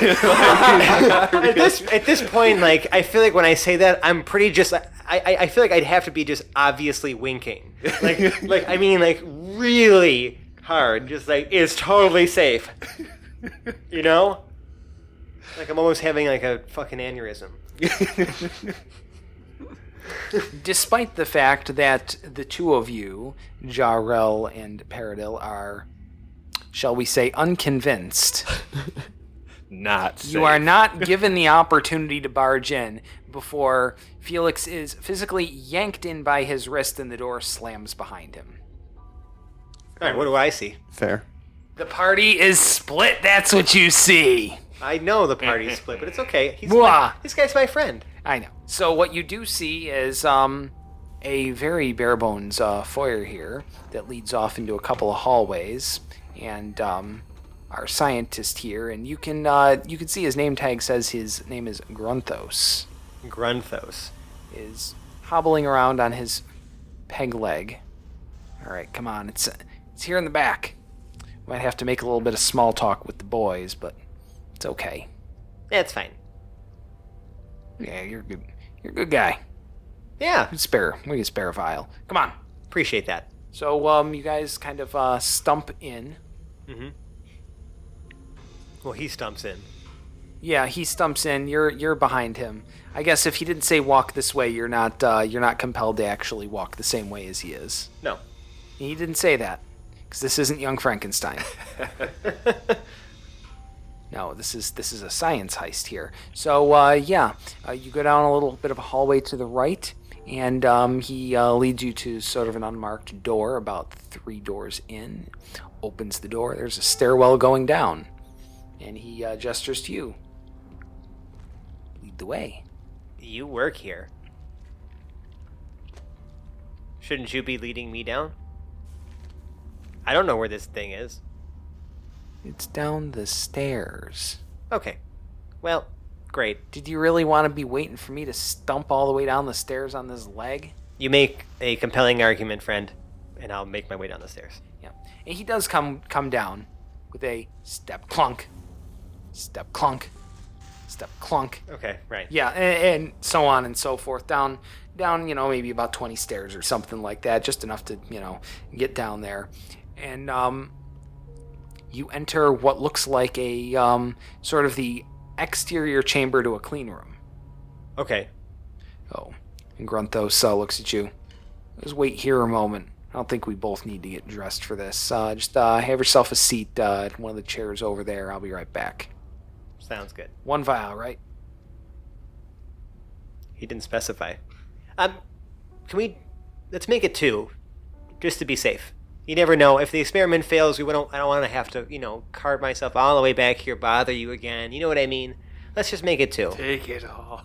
[SPEAKER 3] this point, like I feel like when I say that, I'm pretty just. I feel like I'd have to be just obviously winking, like I mean like really hard, just like it's totally safe. You know, like I'm almost having like a fucking aneurysm.
[SPEAKER 1] Despite the fact that the two of you, Jarrell and Paradil, are, shall we say, unconvinced,
[SPEAKER 4] Not safe.
[SPEAKER 1] you are not given the opportunity to barge in before Felix is physically yanked in by his wrist and the door slams behind him.
[SPEAKER 3] All right, what do I see?
[SPEAKER 2] Fair.
[SPEAKER 1] The party is split, that's what you see.
[SPEAKER 3] I know the party's split, but it's okay.
[SPEAKER 1] Mwah.
[SPEAKER 3] This guy's my friend.
[SPEAKER 1] I know. So what you do see is a very bare bones foyer here that leads off into a couple of hallways, and our scientist here, and you can see his name tag says his name is Grunthos.
[SPEAKER 3] Grunthos.
[SPEAKER 1] Is hobbling around on his peg leg. All right, come on, it's here in the back. Might have to make a little bit of small talk with the boys, but it's okay.
[SPEAKER 3] That's fine.
[SPEAKER 1] Yeah, you're good. You're a good guy.
[SPEAKER 3] Yeah,
[SPEAKER 1] We can spare a file. Come on.
[SPEAKER 3] appreciate that.
[SPEAKER 1] So, you guys kind of stump in.
[SPEAKER 3] Mm-hmm. Well, he stumps in.
[SPEAKER 1] Yeah, he stumps in. You're behind him. I guess if he didn't say walk this way, you're not compelled to actually walk the same way as he is.
[SPEAKER 3] No.
[SPEAKER 1] He didn't say that, because this isn't Young Frankenstein. No, this is a science heist here. So, you go down a little bit of a hallway to the right, and he leads you to sort of an unmarked door about 3 doors in. Opens the door. There's a stairwell going down, and he gestures to you. Lead the way.
[SPEAKER 3] You work here. Shouldn't you be leading me down? I don't know where this thing is.
[SPEAKER 1] It's down the stairs.
[SPEAKER 3] Okay. Well, great.
[SPEAKER 1] Did you really want to be waiting for me to stump all the way down the stairs on this leg?
[SPEAKER 3] You make a compelling argument, friend, and I'll make my way down the stairs.
[SPEAKER 1] Yeah. And he does come down with a step clunk, step clunk, step clunk.
[SPEAKER 3] Okay, right.
[SPEAKER 1] Yeah, and so on and so forth. Down, maybe about 20 stairs or something like that, just enough to, get down there. And you enter what looks like a sort of the exterior chamber to a clean room.
[SPEAKER 3] Okay.
[SPEAKER 1] Oh, and Grunthos looks at you. Just wait here a moment. I don't think we both need to get dressed for this. Just have yourself a seat at one of the chairs over there. I'll be right back.
[SPEAKER 3] Sounds good.
[SPEAKER 1] 1 vial, right?
[SPEAKER 3] He didn't specify. Let's make it 2, just to be safe. You never know. If the experiment fails, I don't want to have to, cart myself all the way back here, bother you again. You know what I mean? Let's just make it 2.
[SPEAKER 4] Take it all.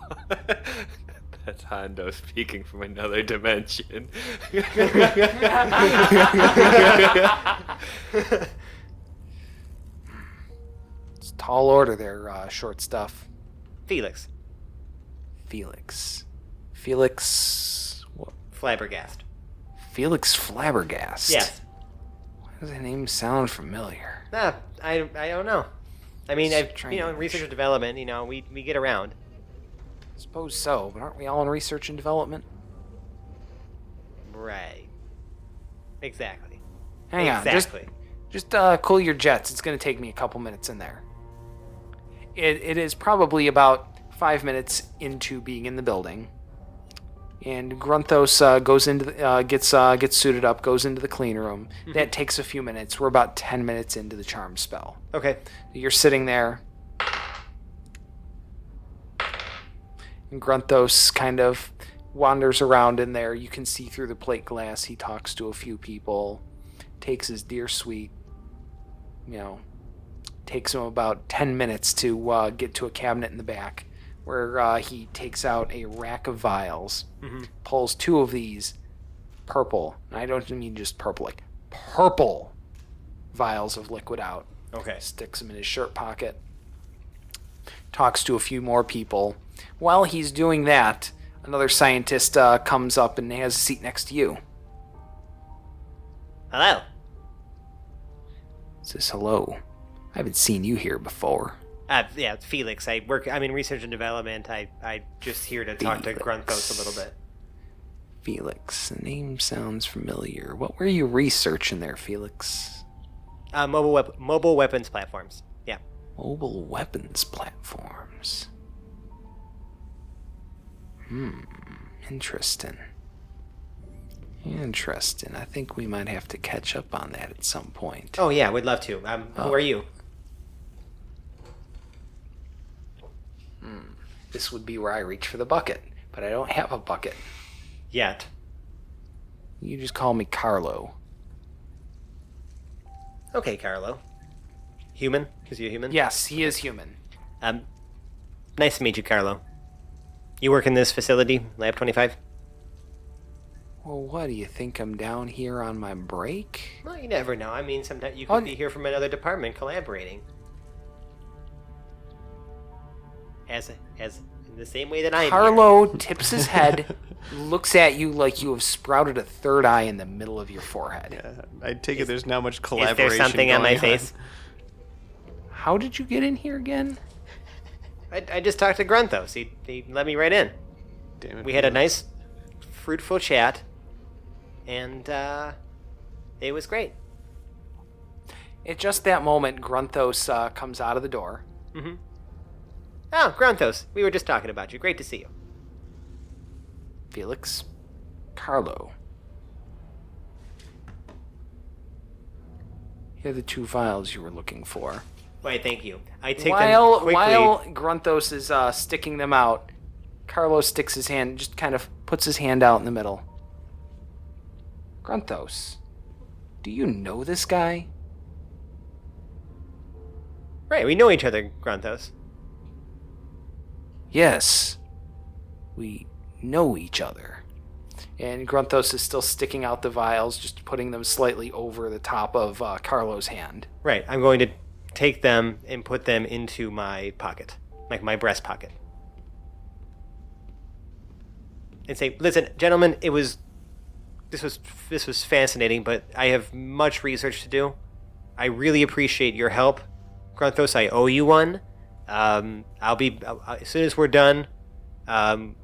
[SPEAKER 4] That's Hondo speaking from another dimension.
[SPEAKER 1] It's tall order there, short stuff.
[SPEAKER 3] Felix.
[SPEAKER 1] Felix. What?
[SPEAKER 3] Flabbergast.
[SPEAKER 1] Felix Flabbergast.
[SPEAKER 3] Yes.
[SPEAKER 1] Why does that name sound familiar?
[SPEAKER 3] I don't know. I mean,
[SPEAKER 1] Strange.
[SPEAKER 3] in research and development, we get around.
[SPEAKER 1] Suppose so, but aren't we all in research and development?
[SPEAKER 3] Right. Exactly.
[SPEAKER 1] Hang on,
[SPEAKER 3] Exactly.
[SPEAKER 1] just cool your jets. It's going to take me a couple minutes in there. It is probably about 5 minutes into being in the building, and Grunthos goes into gets suited up, goes into the clean room. That takes a few minutes. We're about 10 minutes into the charm spell.
[SPEAKER 3] Okay.
[SPEAKER 1] You're sitting there, and Grunthos kind of wanders around in there. You can see through the plate glass. He talks to a few people, takes his dear sweet, takes him about 10 minutes to get to a cabinet in the back where he takes out a rack of vials, pulls 2 of these purple, and I don't mean just purple, like purple vials of liquid out.
[SPEAKER 3] Okay.
[SPEAKER 1] Sticks them in his shirt pocket, talks to a few more people. While he's doing that, another scientist comes up and has a seat next to you.
[SPEAKER 3] Hello.
[SPEAKER 1] Says, hello. I haven't seen you here before.
[SPEAKER 3] Yeah, it's Felix. I'm in research and development. I just here to talk to
[SPEAKER 1] Felix.
[SPEAKER 3] Grunthos a little bit.
[SPEAKER 1] Felix, the name sounds familiar. What were you researching there, Felix?
[SPEAKER 3] Mobile weapons platforms. Yeah.
[SPEAKER 1] Mobile weapons platforms. Interesting. Interesting. I think we might have to catch up on that at some point.
[SPEAKER 3] Oh yeah, we'd love to. Who are you?
[SPEAKER 1] This would be where I reach for the bucket, but I don't have a bucket.
[SPEAKER 3] Yet.
[SPEAKER 1] You just call me Carlo.
[SPEAKER 3] Okay, Carlo. Human? Is he a human?
[SPEAKER 1] Yes, he is human.
[SPEAKER 3] Nice to meet you, Carlo. You work in this facility, Lab 25?
[SPEAKER 1] Well, what, do you think I'm down here on my break?
[SPEAKER 3] Well, you never know. I mean, sometimes you could be here from another department collaborating. As in the same way that I am.
[SPEAKER 1] Carlo tips his head, looks at you like you have sprouted a third eye in the middle of your forehead.
[SPEAKER 2] Yeah, I take it there's not much
[SPEAKER 3] Is
[SPEAKER 2] collaboration.
[SPEAKER 3] there something on my
[SPEAKER 2] going
[SPEAKER 3] face?
[SPEAKER 1] How did you get in here again?
[SPEAKER 3] I just talked to Grunthos. He let me right in.
[SPEAKER 2] Damn it.
[SPEAKER 3] We had a nice, fruitful chat, and it was great.
[SPEAKER 1] At just that moment, Grunthos comes out of the door.
[SPEAKER 3] Oh, Grunthos, we were just talking about you. Great to see you.
[SPEAKER 1] Felix, Carlo. Here are the 2 vials you were looking for.
[SPEAKER 3] Why, thank you. I take them quickly.
[SPEAKER 1] While Grunthos is sticking them out, Carlo sticks his hand, just kind of puts his hand out in the middle. Grunthos, do you know this guy?
[SPEAKER 3] Right, we know each other, Grunthos.
[SPEAKER 1] Yes, we know each other. And Grunthos is still sticking out the vials, just putting them slightly over the top of Carlo's hand.
[SPEAKER 3] Right, I'm going to take them and put them into my pocket, like my breast pocket. And say, listen, gentlemen, this was fascinating, but I have much research to do. I really appreciate your help. Grunthos, I owe you one. As soon as we're done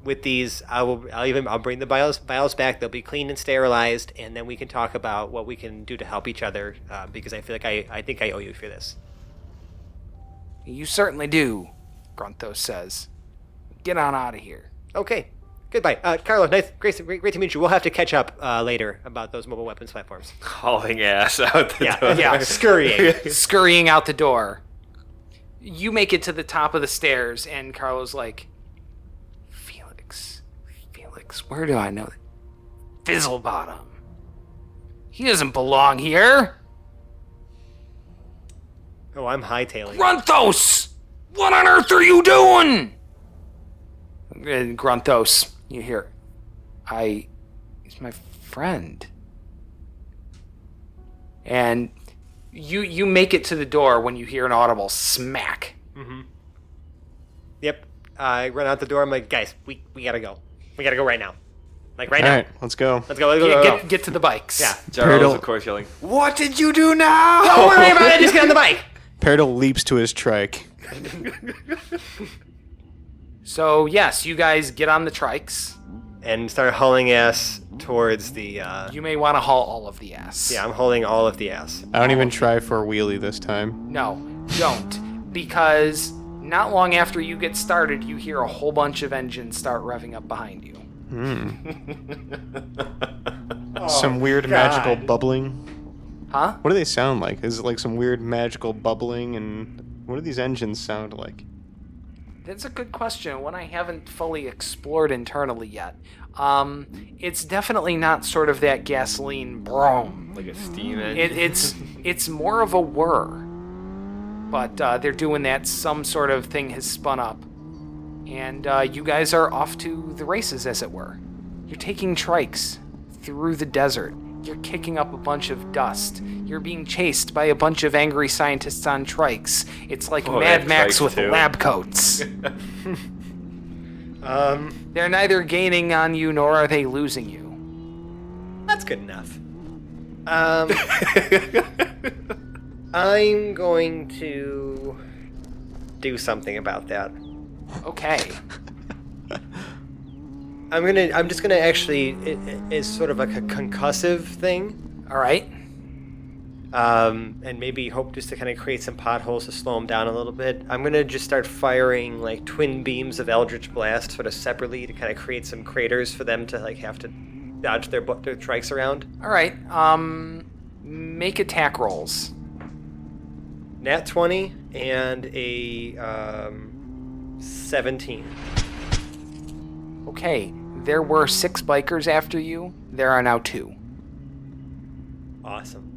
[SPEAKER 3] with these, I'll bring the vials back. They'll be cleaned and sterilized, and then we can talk about what we can do to help each other. Because I feel like I think I owe you for this.
[SPEAKER 1] You certainly do, Grunthos says. Get on out of here.
[SPEAKER 3] Okay, goodbye, Carlo. Great to meet you. We'll have to catch up later about those mobile weapons platforms.
[SPEAKER 4] Hauling ass out the door.
[SPEAKER 3] Yeah, scurrying.
[SPEAKER 1] Scurrying out the door. You make it to the top of the stairs, and Carlo's like, Felix, where do I know that? Fizzlebottom. He doesn't belong here.
[SPEAKER 3] Oh, I'm hightailing.
[SPEAKER 1] Grunthos! What on earth are you doing? And Grunthos, you hear, he's my friend. And you make it to the door when you hear an audible smack.
[SPEAKER 3] Yep. I run out the door. I'm like, guys, we gotta go. We gotta go right now. Like right
[SPEAKER 2] All
[SPEAKER 3] now.
[SPEAKER 2] right, let's go.
[SPEAKER 3] Let's go. Let's go.
[SPEAKER 1] Get to the bikes.
[SPEAKER 3] Yeah.
[SPEAKER 4] Jarl is,
[SPEAKER 2] Turtle.
[SPEAKER 4] of course, yelling, "What did you do now?"
[SPEAKER 3] Don't worry about it. Just get on the bike.
[SPEAKER 2] Peridot leaps to his trike.
[SPEAKER 1] So, yes, you guys get on the trikes.
[SPEAKER 3] And start hauling ass towards the...
[SPEAKER 1] You may want to haul all of the ass.
[SPEAKER 3] Yeah, I'm hauling all of the ass.
[SPEAKER 2] I don't even try for a wheelie this time.
[SPEAKER 1] No, don't. Because not long after you get started, you hear a whole bunch of engines start revving up behind you.
[SPEAKER 2] Some weird magical bubbling.
[SPEAKER 1] Huh?
[SPEAKER 2] What do they sound like? Is it like some weird magical bubbling? And what do these engines sound like?
[SPEAKER 1] That's a good question, one I haven't fully explored internally yet. It's definitely not sort of that gasoline brom.
[SPEAKER 4] Like a steam engine.
[SPEAKER 1] It's more of a whir. But they're doing that, some sort of thing has spun up. And you guys are off to the races, as it were. You're taking trikes through the desert. You're kicking up a bunch of dust. You're being chased by a bunch of angry scientists on trikes. It's like Mad Max with lab coats. They're neither gaining on you nor are they losing you.
[SPEAKER 3] That's good enough. I'm going to do something about that.
[SPEAKER 1] Okay.
[SPEAKER 3] I'm just gonna actually, it's sort of like a concussive thing.
[SPEAKER 1] All right.
[SPEAKER 3] And maybe hope just to kind of create some potholes to slow them down a little bit. I'm gonna just start firing like twin beams of Eldritch Blast sort of separately to kind of create some craters for them to like have to dodge their trikes around.
[SPEAKER 1] All right. Make attack rolls.
[SPEAKER 3] Nat 20 and a 17.
[SPEAKER 1] Okay. There were 6 bikers after you. There are now 2.
[SPEAKER 3] Awesome.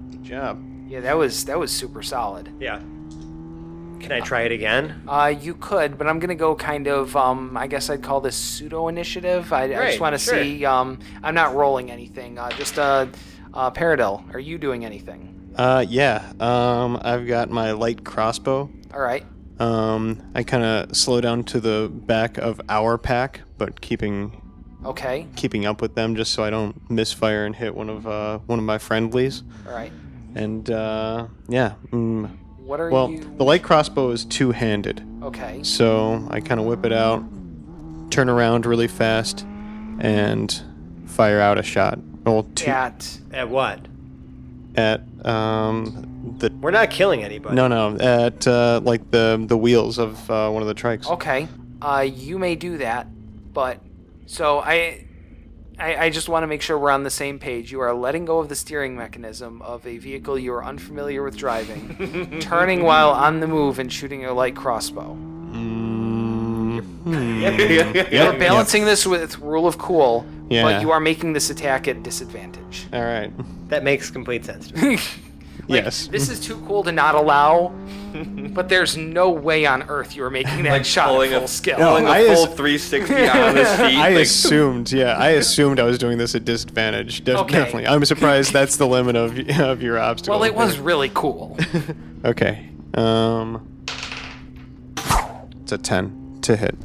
[SPEAKER 2] Good job.
[SPEAKER 1] Yeah, that was super solid.
[SPEAKER 3] Yeah. Can I try it again?
[SPEAKER 1] You could, but I'm gonna go kind of. I guess I'd call this pseudo initiative. I just want to see. I'm not rolling anything. Just Paradil, are you doing anything?
[SPEAKER 2] Yeah. I've got my light crossbow.
[SPEAKER 1] All right.
[SPEAKER 2] I kind of slow down to the back of our pack, but keeping up with them just so I don't misfire and hit one of my friendlies.
[SPEAKER 1] All right.
[SPEAKER 2] And yeah.
[SPEAKER 1] What are
[SPEAKER 2] well,
[SPEAKER 1] you?
[SPEAKER 2] the light crossbow is two-handed.
[SPEAKER 1] Okay.
[SPEAKER 2] So I kind of whip it out, turn around really fast, and fire out a shot. Well,
[SPEAKER 3] At what?
[SPEAKER 2] At
[SPEAKER 3] We're not killing anybody.
[SPEAKER 2] No, at like the wheels of one of the trikes.
[SPEAKER 1] Okay. You may do that, but so I just want to make sure we're on the same page. You are letting go of the steering mechanism of a vehicle you are unfamiliar with driving, turning while on the move and shooting a light crossbow. You're balancing this with rule of cool, but you are making this attack at disadvantage.
[SPEAKER 2] All right.
[SPEAKER 3] That makes complete sense to me.
[SPEAKER 2] Yes.
[SPEAKER 1] This is too cool to not allow, but there's no way on earth you are making that shot at full skill.
[SPEAKER 4] Pulling a full 360 on his feet.
[SPEAKER 2] I assumed I was doing this at disadvantage. Definitely. I'm surprised that's the limit of your obstacle.
[SPEAKER 1] Well, it was really cool.
[SPEAKER 2] Okay. It's a 10 to hit.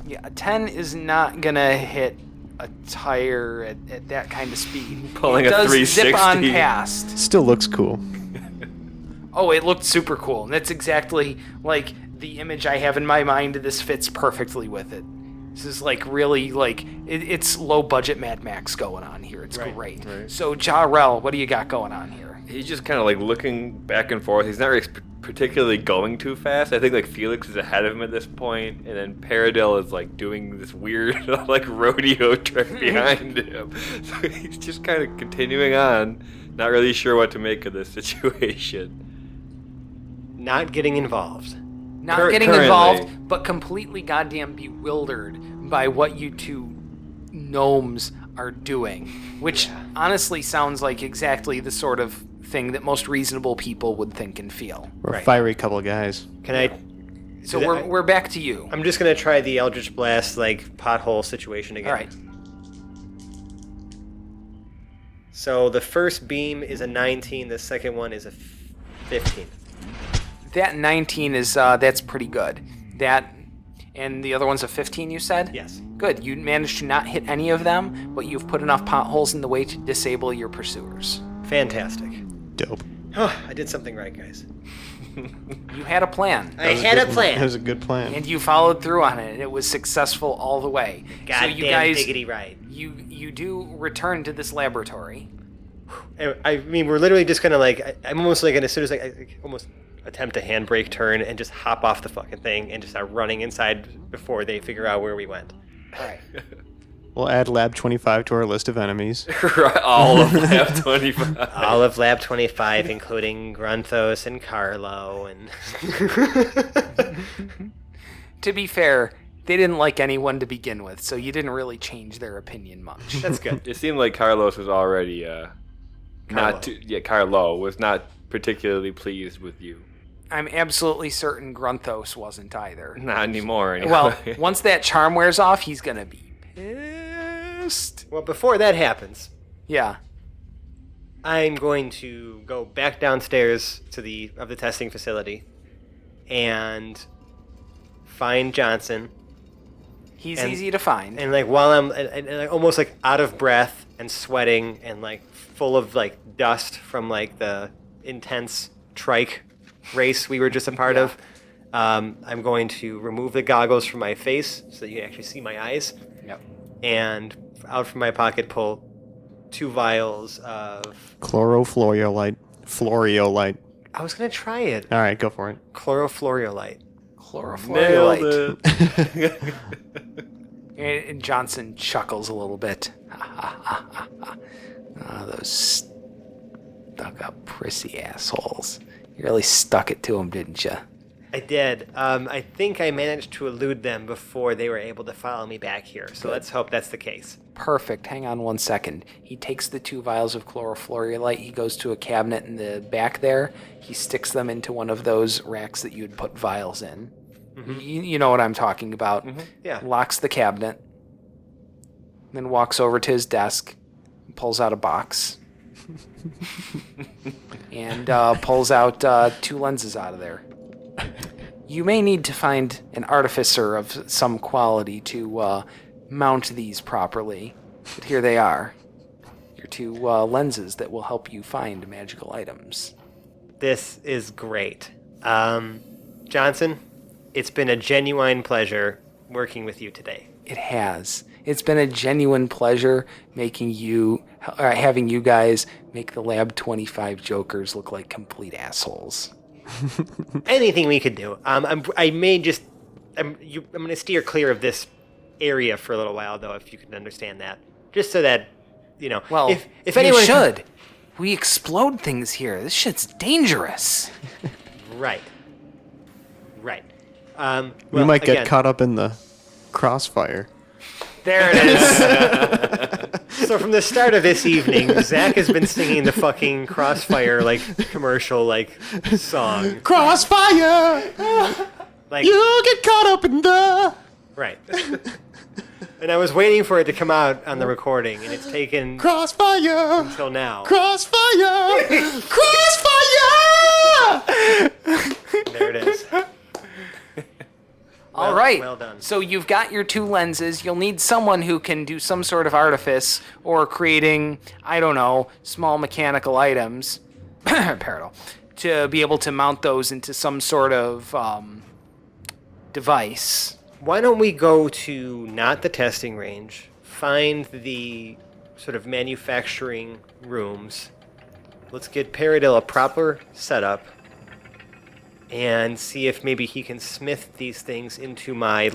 [SPEAKER 1] Yeah, a 10 is not gonna hit a tire at that kind of speed.
[SPEAKER 4] Pulling
[SPEAKER 1] it
[SPEAKER 4] a
[SPEAKER 1] does
[SPEAKER 4] 360.
[SPEAKER 1] zip on past.
[SPEAKER 2] Still looks cool.
[SPEAKER 1] Oh, it looked super cool. And that's exactly like the image I have in my mind. This fits perfectly with it. This is like really like it's low budget Mad Max going on here. It's great.
[SPEAKER 4] Right.
[SPEAKER 1] So Jarrell, what do you got going on here?
[SPEAKER 4] He's just kind of like looking back and forth. He's not really particularly going too fast. I think like Felix is ahead of him at this point, and then Paradil is like doing this weird like rodeo trick behind him. So he's just kind of continuing on, not really sure what to make of this situation.
[SPEAKER 3] Not getting involved.
[SPEAKER 1] Not getting
[SPEAKER 4] currently.
[SPEAKER 1] involved, but completely goddamn bewildered by what you two gnomes are doing, which honestly sounds like exactly the sort of thing that most reasonable people would think and feel.
[SPEAKER 2] We're a fiery couple of guys.
[SPEAKER 3] Can I?
[SPEAKER 1] So we're back to you.
[SPEAKER 3] I'm just gonna try the Eldritch Blast like pothole situation again.
[SPEAKER 1] All right.
[SPEAKER 3] So the first beam is a 19. The second one is a 15.
[SPEAKER 1] That 19 is that's pretty good. That and the other one's a 15. You said?
[SPEAKER 3] Yes.
[SPEAKER 1] Good. You managed to not hit any of them, but you've put enough potholes in the way to disable your pursuers.
[SPEAKER 3] Fantastic.
[SPEAKER 2] Dope.
[SPEAKER 3] Oh, I did something right, guys.
[SPEAKER 1] You had a plan.
[SPEAKER 3] I had a
[SPEAKER 2] That
[SPEAKER 3] plan.
[SPEAKER 2] was a good plan.
[SPEAKER 1] And you followed through on it, and it was successful all the way. So you
[SPEAKER 3] Goddamn
[SPEAKER 1] guys,
[SPEAKER 3] diggity right.
[SPEAKER 1] you do return to this laboratory.
[SPEAKER 3] I mean, we're literally just gonna I'm almost like, as soon as I almost attempt a handbrake turn and just hop off the fucking thing and just start running inside before they figure out where we went.
[SPEAKER 1] All right.
[SPEAKER 2] We'll add Lab 25 to our list of enemies.
[SPEAKER 4] All of Lab 25.
[SPEAKER 3] All of Lab 25, including Grunthos and Carlo and.
[SPEAKER 1] To be fair, they didn't like anyone to begin with, so you didn't really change their opinion much.
[SPEAKER 3] That's good.
[SPEAKER 4] It seemed like Carlos was already
[SPEAKER 3] Carlo.
[SPEAKER 4] Carlo was not particularly pleased with you.
[SPEAKER 1] I'm absolutely certain Grunthos wasn't either.
[SPEAKER 4] Not anymore. Anyway.
[SPEAKER 1] Well, once that charm wears off, he's gonna be pissed.
[SPEAKER 3] Well, before that happens,
[SPEAKER 1] Yeah.
[SPEAKER 3] I'm going to go back downstairs to the testing facility and find Johnson.
[SPEAKER 1] He's
[SPEAKER 3] And-
[SPEAKER 1] easy to find.
[SPEAKER 3] And while I'm almost out of breath and sweating and full of dust from the intense trike race we were just a part of, I'm going to remove the goggles from my face so that you can actually see my eyes.
[SPEAKER 1] Yep.
[SPEAKER 3] And out from my pocket pull 2 vials of.
[SPEAKER 2] Chlorofluorolite. Fluoriolite.
[SPEAKER 3] I was gonna try it.
[SPEAKER 2] All right, go for it.
[SPEAKER 3] Chlorofluoriolite.
[SPEAKER 1] Chlorofluorolite.
[SPEAKER 4] Nailed it.
[SPEAKER 1] And Johnson chuckles a little bit. Those stuck-up, prissy assholes. You really stuck it to them, didn't you?
[SPEAKER 3] I did. I think I managed to elude them before they were able to follow me back here. So let's hope that's the case.
[SPEAKER 1] Perfect. Hang on 1 second. He takes the 2 vials of chlorofluorolite. He goes to a cabinet in the back there. He sticks them into one of those racks that you'd put vials in.
[SPEAKER 3] Mm-hmm.
[SPEAKER 1] You know what I'm talking about.
[SPEAKER 3] Yeah.
[SPEAKER 1] Locks the cabinet. Then walks over to his desk. Pulls out a box. And pulls out 2 lenses out of there. You may need to find an artificer of some quality to mount these properly, but here they are. Your 2 lenses that will help you find magical items.
[SPEAKER 3] This is great. Johnson, it's been a genuine pleasure working with you today.
[SPEAKER 1] It has. It's been a genuine pleasure having you guys make the Lab 25 Jokers look like complete assholes.
[SPEAKER 3] Anything we could do. I'm going to steer clear of this area for a little while, though, if you can understand that. Just so that,
[SPEAKER 1] Well,
[SPEAKER 3] if
[SPEAKER 1] you
[SPEAKER 3] anyone
[SPEAKER 1] should. We explode things here. This shit's dangerous.
[SPEAKER 3] Right.
[SPEAKER 2] We might get caught up in the crossfire.
[SPEAKER 1] There it is.
[SPEAKER 3] So from the start of this evening, Zach has been singing the fucking Crossfire commercial song.
[SPEAKER 2] Crossfire! You get caught up in the...
[SPEAKER 3] Right. And I was waiting for it to come out on the recording, and it's taken
[SPEAKER 2] Crossfire!
[SPEAKER 3] until now.
[SPEAKER 2] Crossfire! Crossfire!
[SPEAKER 3] There it is.
[SPEAKER 1] All right.
[SPEAKER 3] Well done.
[SPEAKER 1] So you've got your 2 lenses. You'll need someone who can do some sort of artifice or creating, I don't know, small mechanical items, Paradol, to be able to mount those into some sort of device.
[SPEAKER 3] Why don't we go to not the testing range, find the sort of manufacturing rooms. Let's get Paradil a proper setup and see if maybe he can smith these things into my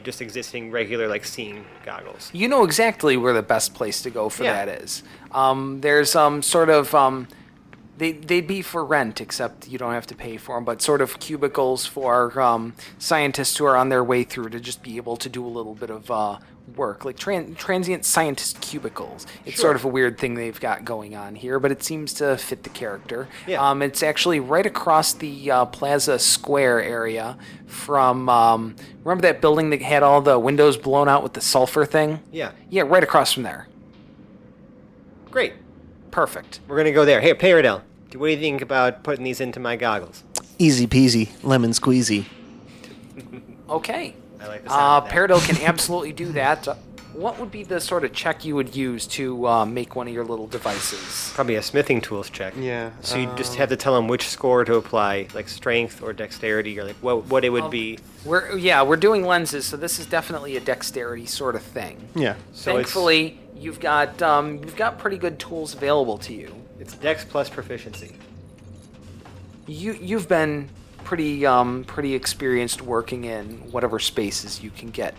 [SPEAKER 3] just existing regular seeing goggles.
[SPEAKER 1] You know exactly where the best place to go for
[SPEAKER 3] Yeah.
[SPEAKER 1] that is. There's sort of they'd be for rent, except you don't have to pay for them, but sort of cubicles for scientists who are on their way through to just be able to do a little bit of work, like transient scientist cubicles. It's
[SPEAKER 3] Sure.
[SPEAKER 1] sort of a weird thing they've got going on here, but it seems to fit the character.
[SPEAKER 3] Yeah.
[SPEAKER 1] It's actually right across the Plaza Square area from, remember that building that had all the windows blown out with the sulfur thing?
[SPEAKER 3] Yeah.
[SPEAKER 1] Yeah, right across from there.
[SPEAKER 3] Great.
[SPEAKER 1] Perfect.
[SPEAKER 3] We're gonna go there. Hey, Paradil, what do you think about putting these into my goggles?
[SPEAKER 2] Easy peasy, lemon squeezy.
[SPEAKER 1] Okay.
[SPEAKER 3] I like the sound of that.
[SPEAKER 1] Paradil can absolutely do that. what would be the sort of check you would use to make one of your little devices?
[SPEAKER 3] Probably a smithing tools check.
[SPEAKER 2] Yeah.
[SPEAKER 3] So you just have to tell them which score to apply, like strength or dexterity, or like what it would be.
[SPEAKER 1] We're doing lenses, so this is definitely a dexterity sort of thing.
[SPEAKER 2] Yeah.
[SPEAKER 3] So
[SPEAKER 1] Thankfully, you've got pretty good tools available to you.
[SPEAKER 3] it's dex plus proficiency.
[SPEAKER 1] You've been pretty experienced working in whatever spaces you can get.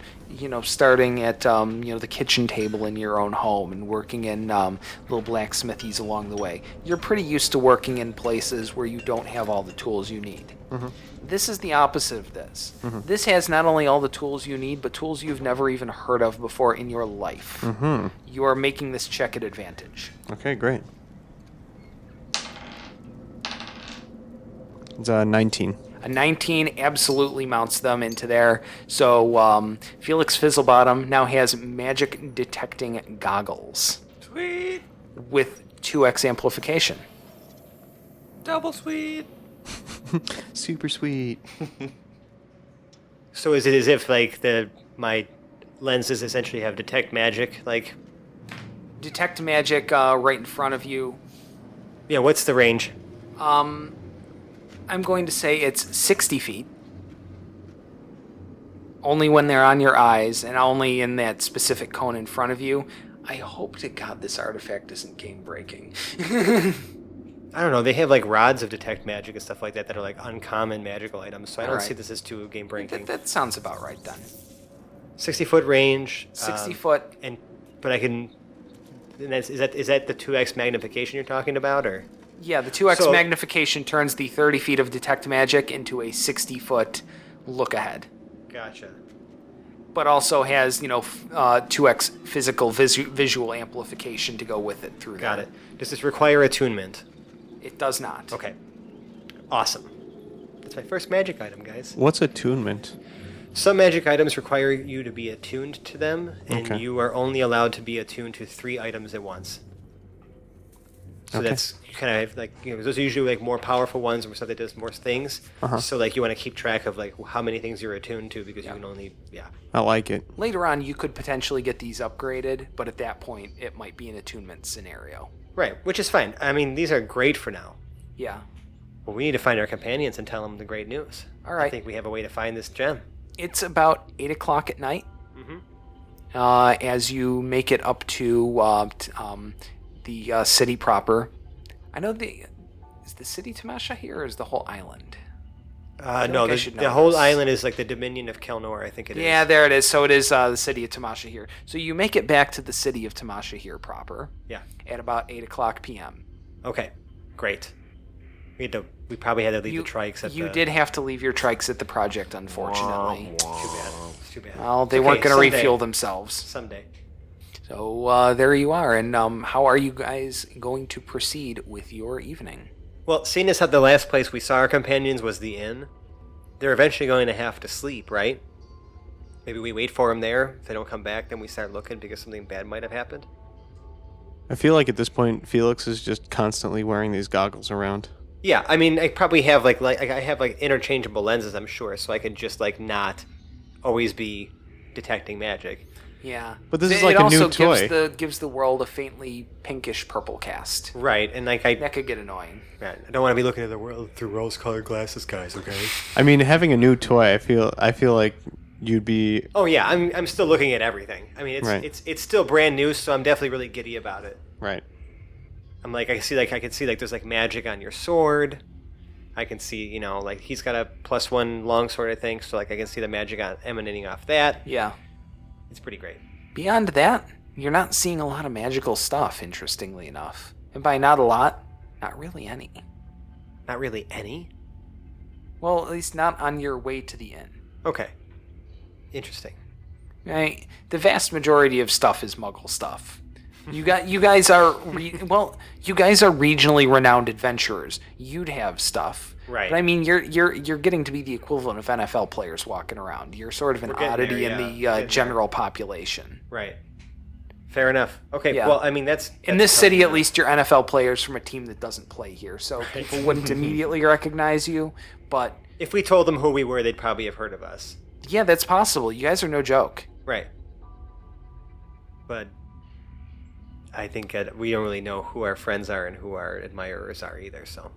[SPEAKER 1] Starting at the kitchen table in your own home and working in little blacksmithies along the way. You're pretty used to working in places where you don't have all the tools you need.
[SPEAKER 2] Mm-hmm.
[SPEAKER 1] This is the opposite of this. Mm-hmm. This has not only all the tools you need, but tools you've never even heard of before in your life.
[SPEAKER 2] Mm-hmm.
[SPEAKER 1] You are making this check at advantage.
[SPEAKER 2] Okay, great. It's 19.
[SPEAKER 1] A 19 absolutely mounts them into there. So Felix Fizzlebottom now has magic detecting goggles.
[SPEAKER 4] Sweet.
[SPEAKER 1] With 2x amplification.
[SPEAKER 4] Double sweet.
[SPEAKER 2] Super sweet.
[SPEAKER 3] So is it as if like my lenses essentially have detect magic? Like,
[SPEAKER 1] Detect magic right in front of you.
[SPEAKER 3] yeah, what's the range?
[SPEAKER 1] I'm going to say it's 60 feet. Only when they're on your eyes and only in that specific cone in front of you. I hope to God this artifact isn't game breaking.
[SPEAKER 3] I don't know. They have like rods of detect magic and stuff like that are like uncommon magical items. So I don't
[SPEAKER 1] Alright.
[SPEAKER 3] see this as too game breaking.
[SPEAKER 1] That sounds about right then.
[SPEAKER 3] 60-foot range.
[SPEAKER 1] 60 foot.
[SPEAKER 3] But I can. And is that the 2x magnification you're talking about, or?
[SPEAKER 1] Yeah, the 2x
[SPEAKER 3] So-
[SPEAKER 1] magnification turns the 30 feet of detect magic into a 60 foot look ahead.
[SPEAKER 3] Gotcha.
[SPEAKER 1] But also has 2x physical visual amplification to go with it through
[SPEAKER 3] Got
[SPEAKER 1] that.
[SPEAKER 3] it. Does this require attunement?
[SPEAKER 1] It does not.
[SPEAKER 3] Okay. Awesome. That's my first magic item, guys.
[SPEAKER 2] What's attunement?
[SPEAKER 3] Some magic items require you to be attuned to them, and
[SPEAKER 2] Okay.
[SPEAKER 3] you are only allowed to be attuned to 3 items at once. So
[SPEAKER 2] Okay.
[SPEAKER 3] that's kind of like, those are usually like more powerful ones or stuff that does more things.
[SPEAKER 2] Uh-huh.
[SPEAKER 3] So like you want to keep track of like how many things you're attuned to because you can only,
[SPEAKER 2] I like it.
[SPEAKER 1] Later on, you could potentially get these upgraded, but at that point, it might be an attunement scenario.
[SPEAKER 3] Right, which is fine. I mean, these are great for now.
[SPEAKER 1] Yeah.
[SPEAKER 3] Well, we need to find our companions and tell them the great news.
[SPEAKER 1] All right.
[SPEAKER 3] I think we have a way to find this gem.
[SPEAKER 1] It's about 8 o'clock at night.
[SPEAKER 3] Mhm.
[SPEAKER 1] As you make it up to the city proper. I know is the city Tamasha here or is the whole island? feel
[SPEAKER 3] No,
[SPEAKER 1] like I should
[SPEAKER 3] the
[SPEAKER 1] know
[SPEAKER 3] whole
[SPEAKER 1] this.
[SPEAKER 3] island is like the Dominion of Kelnor, I think it is.
[SPEAKER 1] Yeah, there it is. So it is the city of Tamasha here. So you make it back to the city of Tamasha here proper
[SPEAKER 3] Yeah.
[SPEAKER 1] at about 8 o'clock p.m.
[SPEAKER 3] Okay, great. We probably had to leave the trikes at
[SPEAKER 1] You did have to leave your trikes at the project, unfortunately.
[SPEAKER 3] Too bad. It's too bad.
[SPEAKER 1] Well, they
[SPEAKER 3] It's
[SPEAKER 1] weren't
[SPEAKER 3] okay,
[SPEAKER 1] going to
[SPEAKER 3] someday.
[SPEAKER 1] refuel themselves.
[SPEAKER 3] Someday.
[SPEAKER 1] So there you are. And how are you guys going to proceed with your evening?
[SPEAKER 3] Well, seeing as how the last place we saw our companions was the inn, they're eventually going to have to sleep, right? Maybe we wait for them there. If they don't come back, then we start looking because something bad might have happened.
[SPEAKER 2] I feel like at this point, Felix is just constantly wearing these goggles around.
[SPEAKER 3] Yeah, I mean, I probably have like I have like interchangeable lenses, I'm sure, so I can just like not always be detecting magic.
[SPEAKER 1] Yeah.
[SPEAKER 2] But this is
[SPEAKER 1] It
[SPEAKER 2] like a new
[SPEAKER 1] also
[SPEAKER 2] toy.
[SPEAKER 1] gives the world a faintly pinkish purple cast.
[SPEAKER 3] Right, and like I
[SPEAKER 1] That could get annoying.
[SPEAKER 3] don't want to be looking at the world through rose-colored glasses, guys. Okay.
[SPEAKER 2] I mean, having a new toy, I feel like you'd be.
[SPEAKER 3] Oh yeah, I'm still looking at everything. I mean, it's still brand new, so I'm definitely really giddy about it.
[SPEAKER 2] Right.
[SPEAKER 3] I'm like I can see there's like magic on your sword. I can see like he's got a +1 longsword, I think, so like I can see the magic emanating off that.
[SPEAKER 1] Yeah.
[SPEAKER 3] It's pretty great.
[SPEAKER 1] Beyond that, you're not seeing a lot of magical stuff, interestingly enough. And by not a lot, not really any.
[SPEAKER 3] Not really any.
[SPEAKER 1] Well, at least not on your way to the inn.
[SPEAKER 3] Okay. Interesting.
[SPEAKER 1] Right? The vast majority of stuff is Muggle stuff. You guys are regionally renowned adventurers. You'd have stuff,
[SPEAKER 3] Right.
[SPEAKER 1] But I mean, you're getting to be the equivalent of NFL players walking around. You're sort of an
[SPEAKER 3] We're getting
[SPEAKER 1] oddity
[SPEAKER 3] there,
[SPEAKER 1] in
[SPEAKER 3] yeah.
[SPEAKER 1] the
[SPEAKER 3] Getting
[SPEAKER 1] general population.
[SPEAKER 3] Right. Fair enough. Okay.
[SPEAKER 1] Yeah.
[SPEAKER 3] Well, I mean that's
[SPEAKER 1] In this city, at least, you're NFL players from a team that doesn't play here, so people wouldn't immediately recognize you. But
[SPEAKER 3] if we told them who we were, they'd probably have heard of us.
[SPEAKER 1] yeah, that's possible. You guys are no joke.
[SPEAKER 3] Right. but I think we don't really know who our friends are and who our admirers are either. So,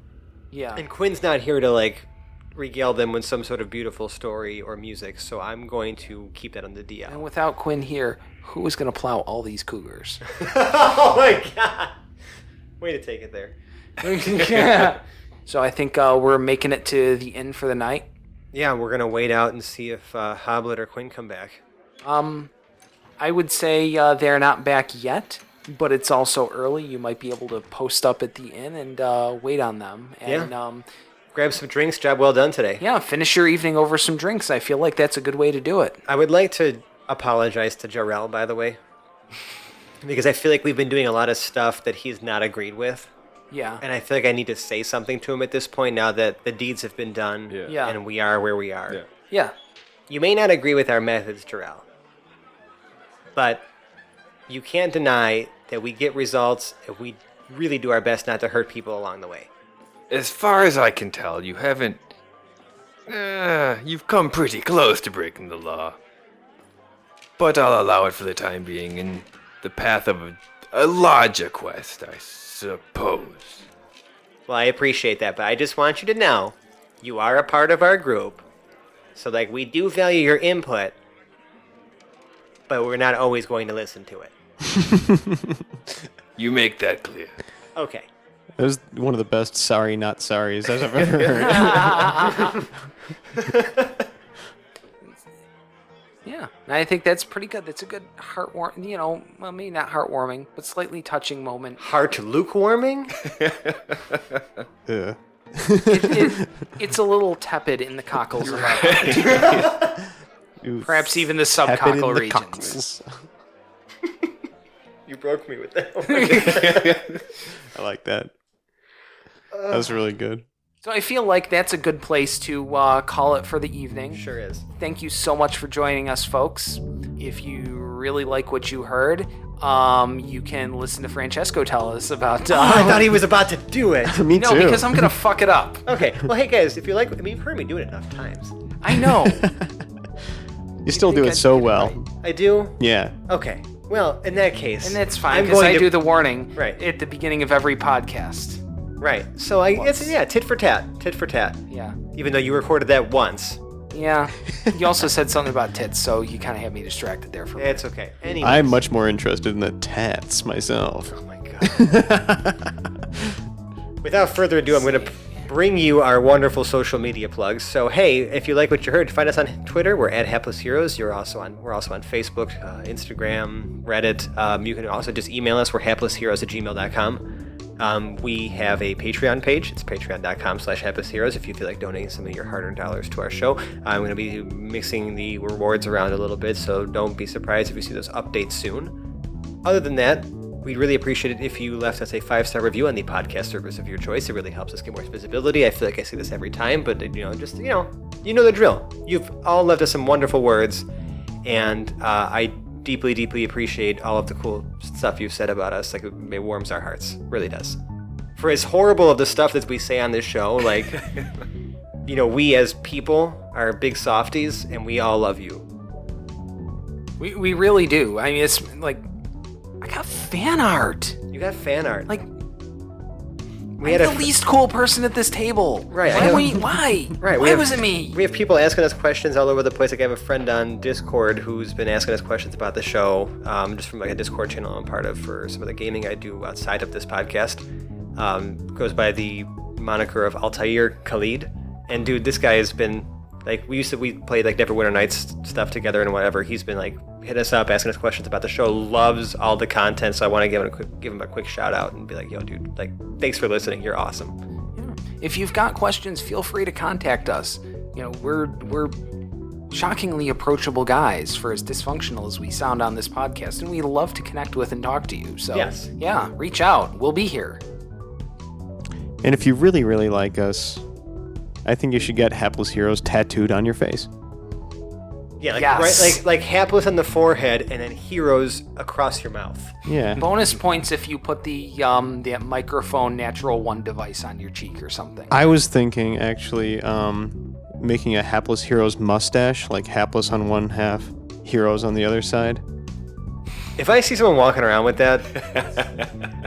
[SPEAKER 1] Yeah.
[SPEAKER 3] and Quinn's not here to like regale them with some sort of beautiful story or music. So I'm going to keep that on the DL.
[SPEAKER 1] And without Quinn here, who is going to plow all these cougars?
[SPEAKER 3] Oh my god! Way to take it there.
[SPEAKER 1] Yeah. So I think we're making it to the inn for the night.
[SPEAKER 3] Yeah, we're gonna wait out and see if Hobblet or Quinn come back.
[SPEAKER 1] I would say they're not back yet, but it's also early. You might be able to post up at the inn and wait on them. And
[SPEAKER 3] Grab some drinks. Job well done today.
[SPEAKER 1] yeah, finish your evening over some drinks. I feel like that's a good way to do it.
[SPEAKER 3] I would like to apologize to Jarrell, by the way, because I feel like we've been doing a lot of stuff that he's not agreed with.
[SPEAKER 1] Yeah.
[SPEAKER 3] And I feel like I need to say something to him at this point now that the deeds have been done
[SPEAKER 1] Yeah.
[SPEAKER 3] and we are where we are.
[SPEAKER 4] Yeah.
[SPEAKER 1] Yeah.
[SPEAKER 3] You may not agree with our methods, Jarrell, but you can't deny that we get results if we really do our best not to hurt people along the way.
[SPEAKER 4] As far as I can tell, you haven't. You've come pretty close to breaking the law. But I'll allow it for the time being in the path of a larger quest, I suppose.
[SPEAKER 3] Well, I appreciate that, but I just want you to know you are a part of our group. So, like, we do value your input, but we're not always going to listen to it.
[SPEAKER 4] You make that clear.
[SPEAKER 3] Okay.
[SPEAKER 2] That was one of the best sorry not sorries I've ever heard.
[SPEAKER 1] Yeah, and I think that's pretty good. That's a good heartwarming, well, maybe not heartwarming, but slightly touching moment.
[SPEAKER 3] Heart lukewarming?
[SPEAKER 2] Yeah.
[SPEAKER 1] It's a little tepid in the cockles of our heart. Perhaps even the subcockle regions.
[SPEAKER 3] You broke me with that one.
[SPEAKER 2] I like that. That was really good.
[SPEAKER 1] So I feel like that's a good place to call it for the evening.
[SPEAKER 3] Sure is.
[SPEAKER 1] Thank you so much for joining us, folks. If you really like what you heard, you can listen to Francesco tell us about...
[SPEAKER 3] I thought he was about to do it.
[SPEAKER 2] Me
[SPEAKER 1] no,
[SPEAKER 2] too.
[SPEAKER 1] because I'm going to fuck it up.
[SPEAKER 3] Okay. Well, hey, guys, if you like... you've heard me do it enough times.
[SPEAKER 1] I know.
[SPEAKER 2] You still do
[SPEAKER 1] think
[SPEAKER 2] it
[SPEAKER 1] I
[SPEAKER 2] so
[SPEAKER 1] did it
[SPEAKER 2] well.
[SPEAKER 1] right.
[SPEAKER 3] I do?
[SPEAKER 2] Yeah.
[SPEAKER 3] Okay. Well, in that case...
[SPEAKER 1] And that's fine,
[SPEAKER 3] I'm
[SPEAKER 1] because
[SPEAKER 3] going
[SPEAKER 1] I
[SPEAKER 3] to-
[SPEAKER 1] do the warning
[SPEAKER 3] Right.
[SPEAKER 1] at the beginning of every podcast.
[SPEAKER 3] Right. So, it's, tit for tat. Tit for tat.
[SPEAKER 1] Yeah.
[SPEAKER 3] Even though you recorded that once.
[SPEAKER 1] Yeah. You also said something about tits, so you kind of had me distracted there for a minute.
[SPEAKER 3] It's okay. Anyways.
[SPEAKER 2] I'm much more interested in the tats myself.
[SPEAKER 3] Oh, my God. Without further ado, I'm going to bring you our wonderful social media plugs. So, hey, if you like what you heard, find us on Twitter. We're at Hapless Heroes. We're also on Facebook, Instagram, Reddit. You can also just email us. We're haplessheroes@gmail.com. We have a Patreon page. It's patreon.com/haplessheroes if you feel like donating some of your hard-earned dollars to our show. I'm going to be mixing the rewards around a little bit, so don't be surprised if you see those updates soon. Other than that, we'd really appreciate it if you left us a 5-star review on the podcast service of your choice. It really helps us get more visibility. I feel like I say this every time, but you know the drill. You've all left us some wonderful words, and I deeply, deeply appreciate all of the cool stuff you've said about us. Like, it warms our hearts. Really does. For as horrible of the stuff that we say on this show, like, we as people are big softies, and we all love you.
[SPEAKER 1] We really do. I mean, it's like, I got fan art.
[SPEAKER 3] You got fan art.
[SPEAKER 1] Like,
[SPEAKER 3] we
[SPEAKER 1] I'm
[SPEAKER 3] had
[SPEAKER 1] the least cool person at this table.
[SPEAKER 3] Right,
[SPEAKER 1] Why?
[SPEAKER 3] Right,
[SPEAKER 1] Why was it me?
[SPEAKER 3] We have people asking us questions all over the place. Like, I have a friend on Discord who's been asking us questions about the show, just from like a Discord channel I'm part of for some of the gaming I do outside of this podcast. Goes by the moniker of Altair Khalid. And dude, this guy has been like, we played like Neverwinter Nights stuff together and whatever. He's been like hitting us up, asking us questions about the show. Loves all the content, so I want to give him a quick shout out and be like, yo, dude, like, thanks for listening. You're awesome.
[SPEAKER 1] Yeah. If you've got questions, feel free to contact us. We're shockingly approachable guys for as dysfunctional as we sound on this podcast, and we love to connect with and talk to you. So
[SPEAKER 3] Yes.
[SPEAKER 1] Yeah, reach out. We'll be here.
[SPEAKER 2] And if you really, really like us, I think you should get Hapless Heroes tattooed on your face.
[SPEAKER 3] Yeah, like,
[SPEAKER 1] Yes.
[SPEAKER 3] right, like hapless on the forehead and then heroes across your mouth.
[SPEAKER 2] Yeah.
[SPEAKER 1] Bonus points if you put the microphone Natural One device on your cheek or something.
[SPEAKER 2] I was thinking, actually, making a Hapless Heroes mustache, like hapless on one half, heroes on the other side.
[SPEAKER 3] If I see someone walking around with that,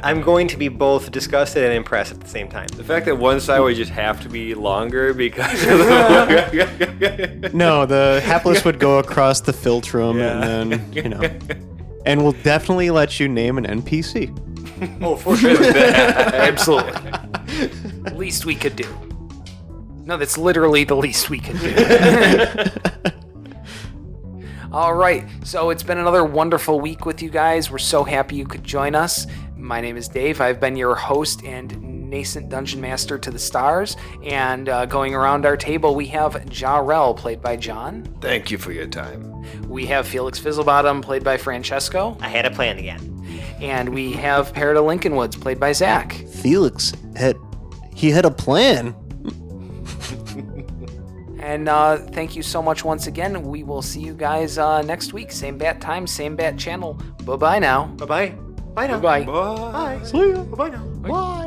[SPEAKER 3] I'm going to be both disgusted and impressed at the same time.
[SPEAKER 4] The fact that one side would just have to be longer because of the...
[SPEAKER 2] No, the hapless would go across the philtrum and then, and we'll definitely let you name an NPC.
[SPEAKER 3] Oh, for sure.
[SPEAKER 1] Absolutely. Least we could do. No, that's literally the least we could do. All right, so it's been another wonderful week with you guys. We're so happy you could join us. My name is Dave. I've been your host and nascent dungeon master to the stars. And going around our table, we have Jarrell, played by John.
[SPEAKER 4] Thank you for your time.
[SPEAKER 1] We have Felix Fizzlebottom, played by Francesco.
[SPEAKER 3] I had a plan again.
[SPEAKER 1] And we have Peridot Lincolnwoods, played by Zach.
[SPEAKER 2] Felix had a plan.
[SPEAKER 1] And thank you so much once again. We will see you guys next week. Same bat time, same bat channel. Bye-bye now.
[SPEAKER 3] Bye-bye. Bye now.
[SPEAKER 1] Bye-bye.
[SPEAKER 3] Bye.
[SPEAKER 2] See ya.
[SPEAKER 3] Bye now.
[SPEAKER 2] Bye.